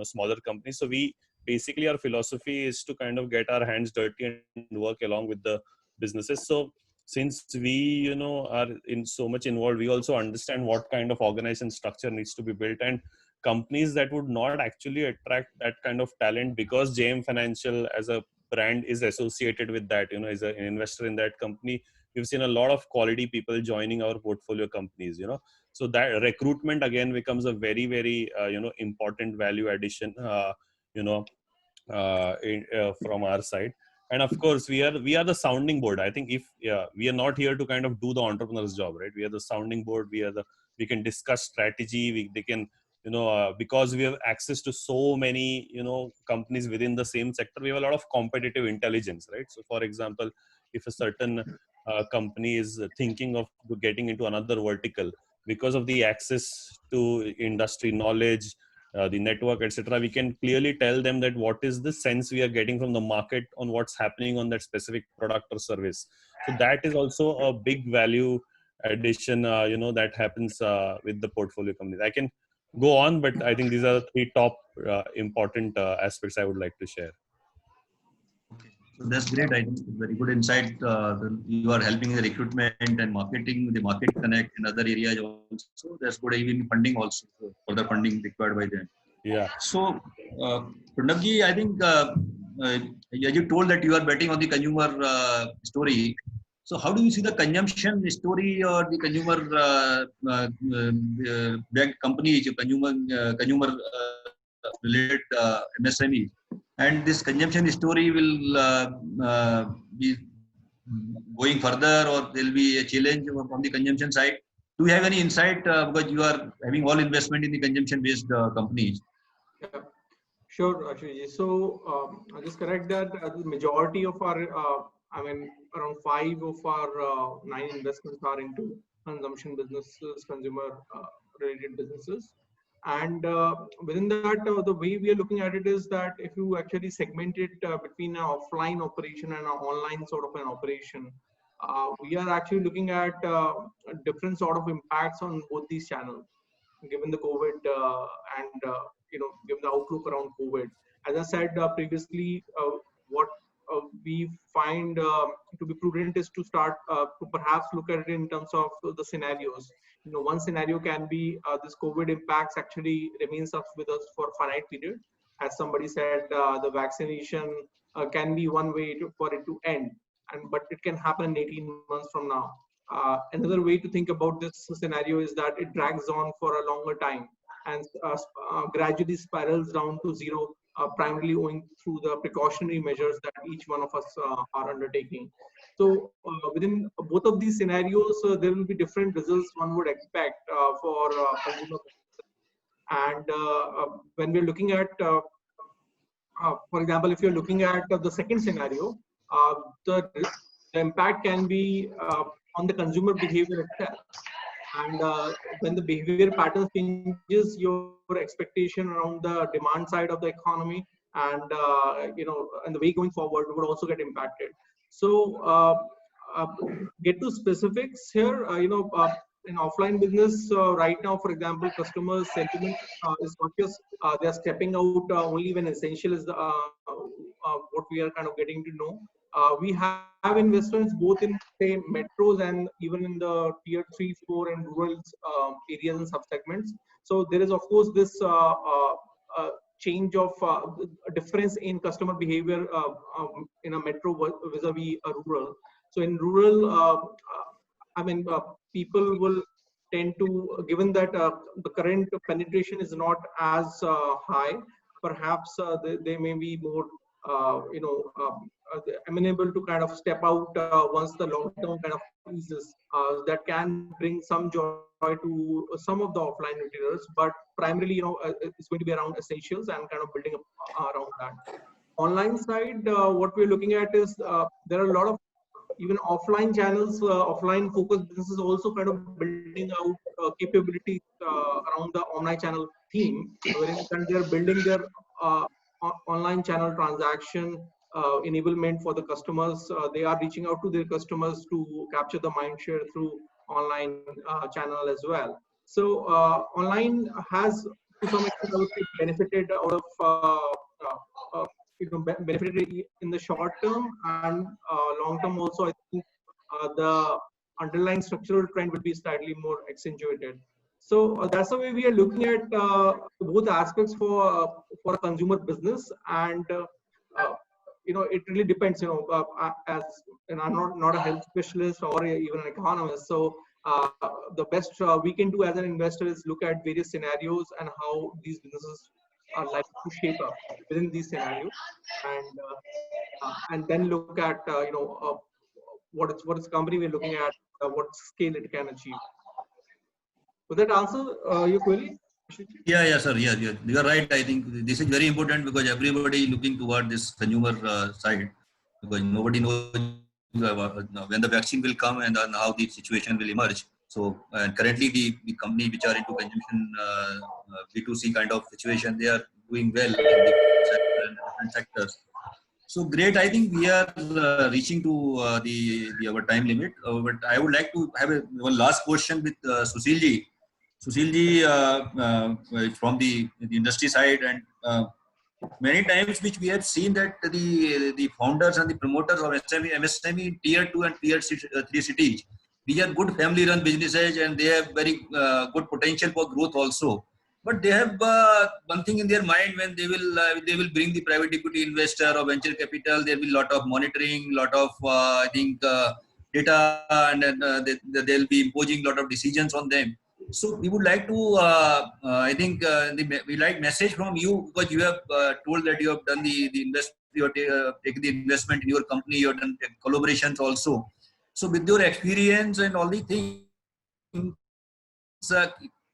S5: smaller companies. So we basically, our philosophy is to kind of get our hands dirty and work along with the businesses. So since we are in so much involved, we also understand what kind of organization structure needs to be built, and companies that would not actually attract that kind of talent, because JM Financial as a brand is associated with that, as an investor in that company, we've seen a lot of quality people joining our portfolio companies. So that recruitment again becomes a very, very important value addition from our side. And of course we are the sounding board. I think if we are not here to kind of do the entrepreneur's job, right? We are the sounding board. We can discuss strategy. They can because we have access to so many companies within the same sector, we have a lot of competitive intelligence, right? So for example, if a certain company is thinking of getting into another vertical because of the access to industry knowledge, the network, etc. We can clearly tell them that what is the sense we are getting from the market on what's happening on that specific product or service. So that is also a big value addition, that happens with the portfolio companies. I can go on, but I think these are the three top important aspects I would like to share.
S1: So that's great. I think very good insight. You are helping the recruitment and marketing, the market connect in other areas also. That's good. Even funding also, further funding required by them.
S5: Yeah.
S1: So, Pranabji, I think as you told that you are betting on the consumer story. So, how do you see the consumption story or the consumer backed companies, consumer related MSME, and this consumption story will be going further, or there will be a challenge from the consumption side? Do you have any insight because you are having all investment in the consumption based companies?
S4: Yeah, sure, Ashuji. So I'll just correct that the majority of our, around 5 of our 9 investments are into consumption businesses, consumer related businesses. And within that, the way we are looking at it is that if you actually segment it between an offline operation and an online sort of an operation, we are actually looking at different sort of impacts on both these channels, given the COVID and given the outlook around COVID. As I said previously, what we find to be prudent is to start to perhaps look at it in terms of the scenarios. One scenario can be this COVID impacts actually remains up with us for a finite period. As somebody said, the vaccination can be one way for it to end, but it can happen in 18 months from now. Another way to think about this scenario is that it drags on for a longer time and gradually spirals down to zero, primarily owing through the precautionary measures that each one of us are undertaking. So within both of these scenarios, there will be different results one would expect for consumer. And when we're looking at, for example, if you're looking at the second scenario, the impact can be on the consumer behavior itself. And when the behavior pattern changes, your expectation around the demand side of the economy and and the way going forward would also get impacted. So get to specifics here. In offline business right now, for example, customer sentiment is cautious. They are stepping out only when essential is what we are kind of getting to know. We have investments both in, say, metros and even in the tier 3, 4 and rural areas and subsegments. So there is, of course, this change of difference in customer behavior in a metro vis-a-vis a rural. So in rural, people will tend to, given that the current penetration is not as high, perhaps they may be more amenable to kind of step out once the lockdown kind of eases. That can bring some joy to some of the offline retailers, but primarily, it's going to be around essentials and kind of building up around that. Online side, what we're looking at is there are a lot of even offline channels, offline focused businesses also kind of building out capabilities around the omni-channel theme, wherein they're building their online channel transaction enablement for the customers. They are reaching out to their customers to capture the mind share through online channel as well. So online has to some extent benefited out of benefited in the short term and long term also. I think the underlying structural trend will be slightly more accentuated. So that's the way we are looking at both aspects for a consumer business, and it really depends. As I'm not a health specialist or even an economist, so the best we can do as an investor is look at various scenarios and how these businesses are likely to shape up within these scenarios, and then look at what is the company we're looking at, what scale it can achieve. Would that answer your query?
S1: Yeah, sir. Yeah, you are right. I think this is very important because everybody looking toward this consumer side, because nobody knows when the vaccine will come and how the situation will emerge. So currently the company which are into consumption B2C kind of situation, they are doing well in the sector and different sectors. So great. I think we are reaching to our time limit. But I would like to have one last question with Sushil ji. Sushil ji from the industry side, and many times which we have seen that the founders and the promoters of MSME tier 2 and tier 3 cities, these are good family run businesses and they have very good potential for growth also. But they have one thing in their mind: when they will bring the private equity investor or venture capital, there will be a lot of monitoring, lot of I think data, and they'll be imposing a lot of decisions on them. So we would like to, I think, we like message from you, because you have told that you have done the invest, you have taken the investment in your company, you have done collaborations also. So with your experience and all these things,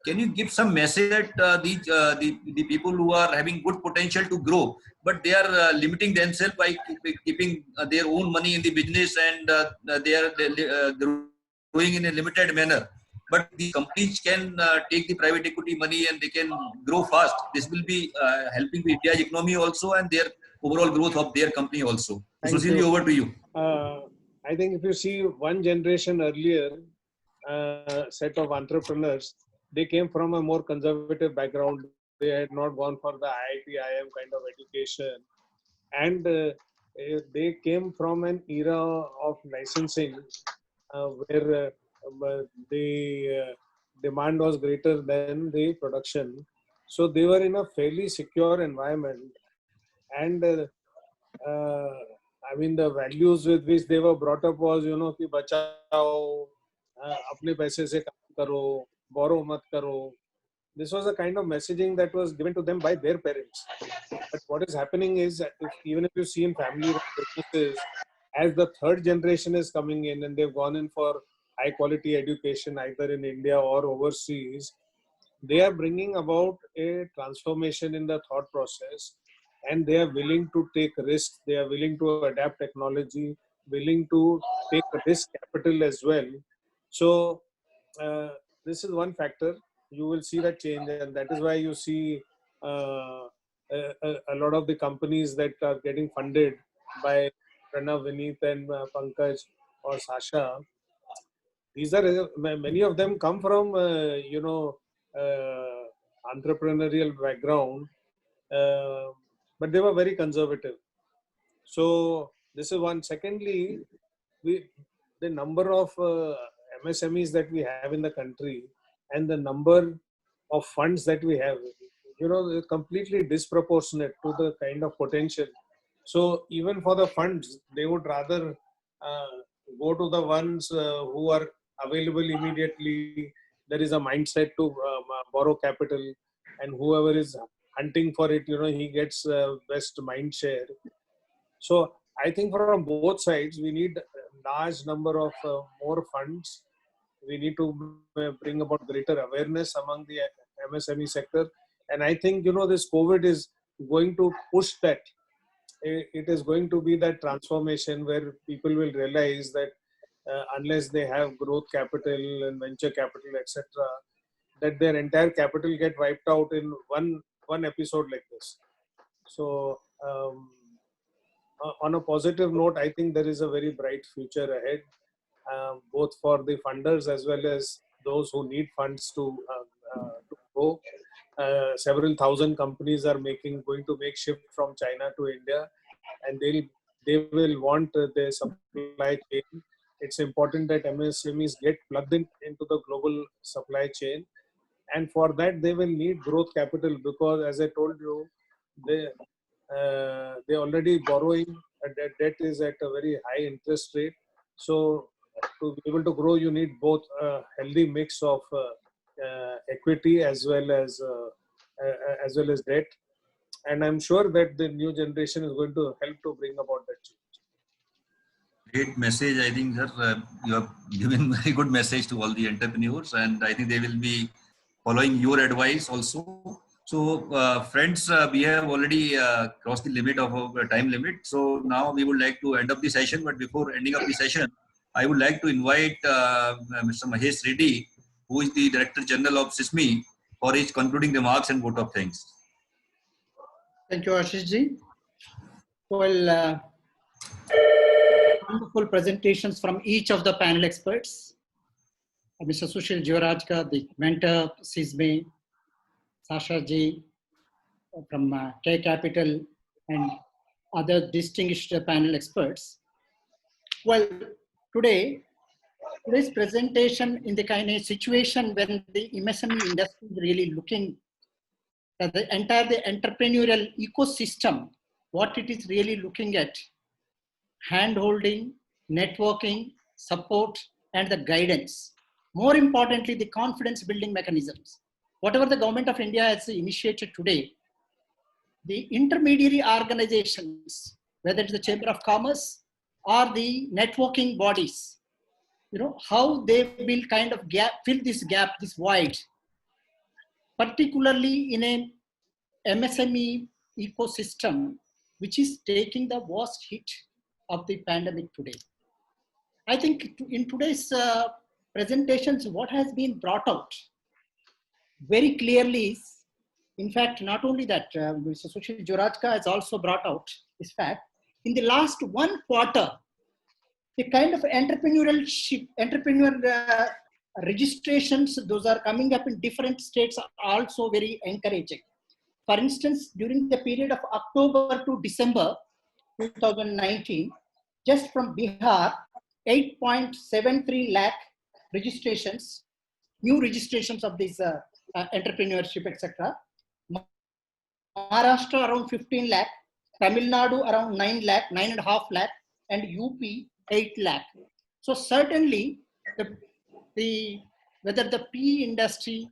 S1: can you give some message that the people who are having good potential to grow, but they are limiting themselves by keeping their own money in the business, and they are growing in a limited manner? But the companies can take the private equity money and they can grow fast. This will be helping the India's economy also and their overall growth of their company also. Sushil, over to you.
S2: I think if you see one generation earlier, set of entrepreneurs, they came from a more conservative background. They had not gone for the IIT, IIM kind of education. And they came from an era of licensing where the demand was greater than the production. So they were in a fairly secure environment. And I mean, the values with which they were brought up was, कि बचाओ, अपने पैसे से काम करो, borrow मत करो. This was a kind of messaging that was given to them by their parents. But what is happening is, even if you see in family businesses, as the third generation is coming in and they've gone in for high quality education either in India or overseas, they are bringing about a transformation in the thought process, and they are willing to take risks, they are willing to adapt technology, willing to take risk capital as well. So this is one factor. You will see that change, and that is why you see a lot of the companies that are getting funded by Pranav, Vineet, and Pankaj or Sasha. These are many of them come from entrepreneurial background, but they were very conservative. So this is one. Secondly, the number of MSMEs that we have in the country and the number of funds that we have, they're completely disproportionate to the kind of potential. So even for the funds, they would rather go to the ones who are available immediately. There is a mindset to borrow capital, and whoever is hunting for it, he gets best mind share. So I think from both sides, we need a large number of more funds. We need to bring about greater awareness among the MSME sector. And I think, this COVID is going to push that. It is going to be that transformation where people will realize that unless they have growth capital and venture capital, etc., that their entire capital get wiped out in one episode like this. So on a positive note, I think there is a very bright future ahead, both for the funders as well as those who need funds to grow. Several thousand companies are going to make shift from China to India, and they will want their supply chain. It's important that MSMEs get plugged into the global supply chain, and for that they will need growth capital, because as I told you, they already borrowing. Debt is at a very high interest rate. So to be able to grow, you need both a healthy mix of equity as well as debt. And I'm sure that the new generation is going to help to bring about that change.
S1: Great message, I think, sir. You have given very good message to all the entrepreneurs, and I think they will be following your advice also. So, friends, we have already crossed the limit of our time limit. So now we would like to end up the session. But before ending up the session, I would like to invite Mr. Mahesh Reddy, who is the Director General of SISMI, for his concluding remarks and vote of thanks.
S7: Thank you, Ashish ji. Well, wonderful presentations from each of the panel experts. Mr. Sushil Jivarajka, the mentor, SISMI, Sasha ji from K Capital, and other distinguished panel experts. Well, today's presentation in the kind of situation when the MSME industry is really looking at the entrepreneurial ecosystem, what it is really looking at, hand-holding, networking, support, and the guidance. More importantly, the confidence building mechanisms. Whatever the government of India has initiated today, the intermediary organizations, whether it's the Chamber of Commerce or the networking bodies, how they will kind of fill this gap, this void, particularly in a MSME ecosystem, which is taking the worst hit of the pandemic today. I think in today's presentations, what has been brought out very clearly is, in fact, not only that, Mr. Sushil Jivarajka has also brought out this fact, in the last 1 quarter, the kind of entrepreneur registrations, those are coming up in different states, are also very encouraging. For instance, during the period of October to December 2019, just from Bihar, 8.73 lakh registrations, new registrations of this entrepreneurship, etc. Maharashtra around 15 lakh, Tamil Nadu around 9 lakh, 9.5 lakh, and UP 8 lakh. So certainly, whether the PE industry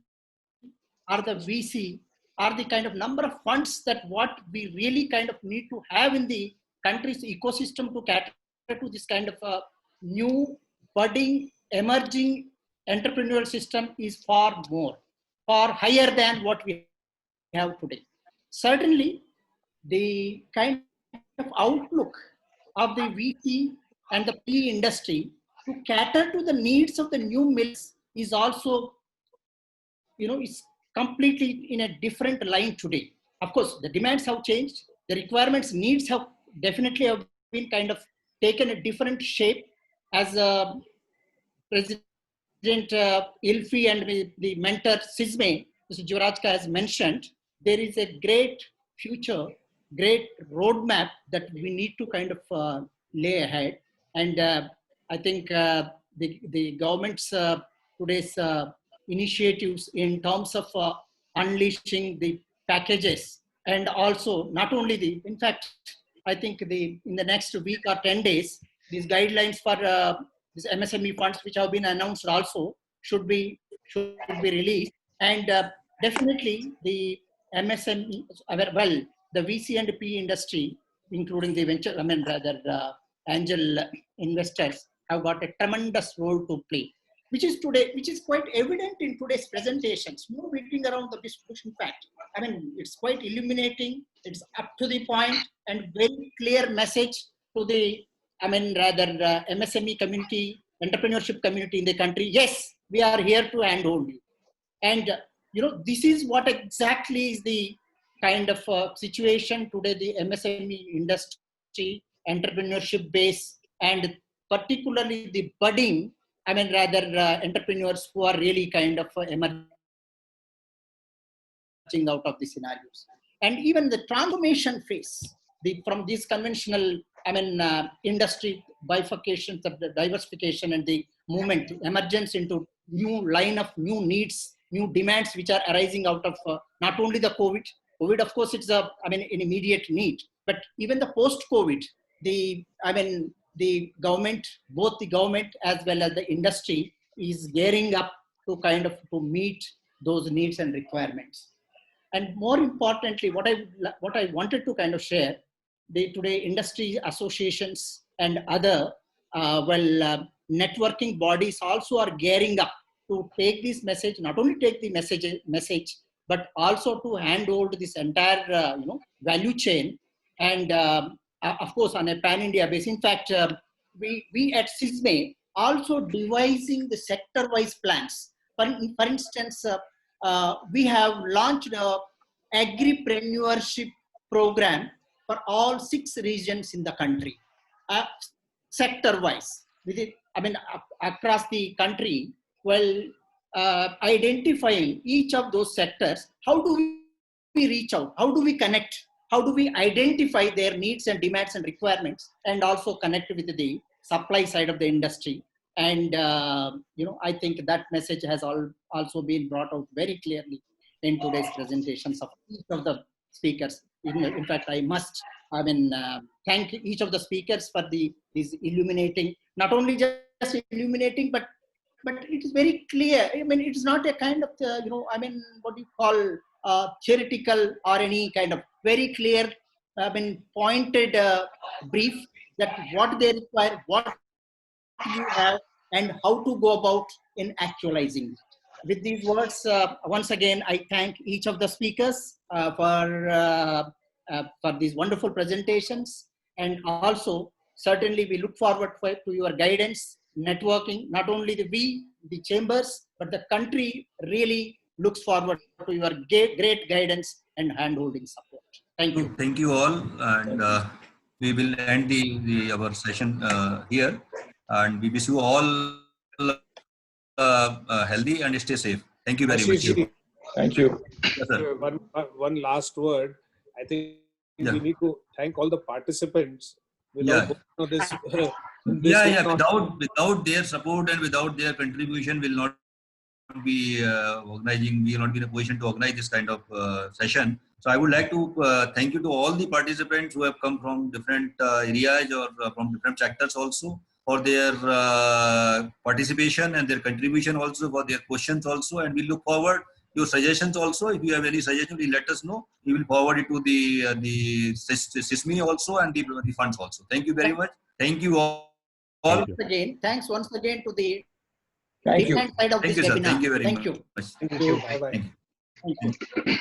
S7: or the VC or the kind of number of funds that what we really kind of need to have in the country's ecosystem to cater to this kind of a new, budding, emerging entrepreneurial system is far higher than what we have today. Certainly, the kind of outlook of the VC and the PE industry to cater to the needs of the new mills is also, is completely in a different line today. Of course, the demands have changed. The requirements, needs have definitely have been kind of taken a different shape. As President Ilfi and the mentor SISMI, Mr. Jivarajka has mentioned, there is a great future, great roadmap that we need to kind of lay ahead. And I think the government's today's initiatives in terms of unleashing the packages, and also not only in fact, I think in the next week or 10 days, these guidelines for these MSME funds which have been announced also should be released. And definitely the MSME, well, the VC and PE industry, including the venture, angel investors, have got a tremendous role to play, which is quite evident in today's presentations. No beating around the bush, in fact. It's quite illuminating, it's up to the point, and very clear message to the, MSME community, entrepreneurship community in the country. Yes, we are here to handhold you. And, this is what exactly is the kind of situation today, the MSME industry, entrepreneurship base, and particularly the budding, entrepreneurs who are really kind of emerging out of the scenarios. And even the transformation phase, from these conventional, industry bifurcations of the diversification and the movement, emergence into new line of new needs, new demands which are arising out of not only the COVID. COVID, of course, it's an immediate need, but even the post-COVID, the government, both the government as well as the industry is gearing up to kind of to meet those needs and requirements. And more importantly, what I wanted to kind of share, today industry associations and other networking bodies also are gearing up to take this message, not only take the message, but also to handhold this entire value chain, and of course on a pan-India basis. In fact, we at SISME also devising the sector-wise plans. For instance, we have launched a agripreneurship program for all 6 regions in the country, sector-wise. Across the country, identifying each of those sectors. How do we reach out? How do we connect? How do we identify their needs and demands and requirements, and also connect with the supply side of the industry? And I think that message has also been brought out very clearly in today's presentations of each of the speakers. In fact, I must thank each of the speakers for these illuminating, not only just illuminating, but it is very clear. It is not a kind of what do you call theoretical or any kind of, very clear, pointed brief that what they require, what you have, and how to go about in actualizing it. With these words, once again, I thank each of the speakers for these wonderful presentations, and also certainly we look forward to your guidance, networking. Not only the chambers, but the country really looks forward to your great guidance and hand-holding support. Thank you.
S1: Thank you all, and we will end our session here, and we wish you all healthy and stay safe. Thank you very much.
S2: Ashishji,
S3: Thank you.
S1: Yes, sir.
S2: one last word. I think we need to thank all the participants.
S1: Yeah.
S2: This
S1: Without their support and without their contribution, will not be organizing. We will not be in a position to organize this kind of session. So I would like to thank you to all the participants who have come from different areas or from different sectors also, for their participation and their contribution, also for their questions also, and we look forward your suggestions also. If you have any suggestions, please let us know. We will forward it to the SISME also and the funds also. Thank you very much. Thank you all.
S7: Thanks once again to the
S3: Thank you.
S7: side of
S1: Thank
S7: this
S1: you, sir.
S7: webinar.
S1: Thank you very much.
S7: You.
S2: Thank you. Bye-bye.
S1: Thank you.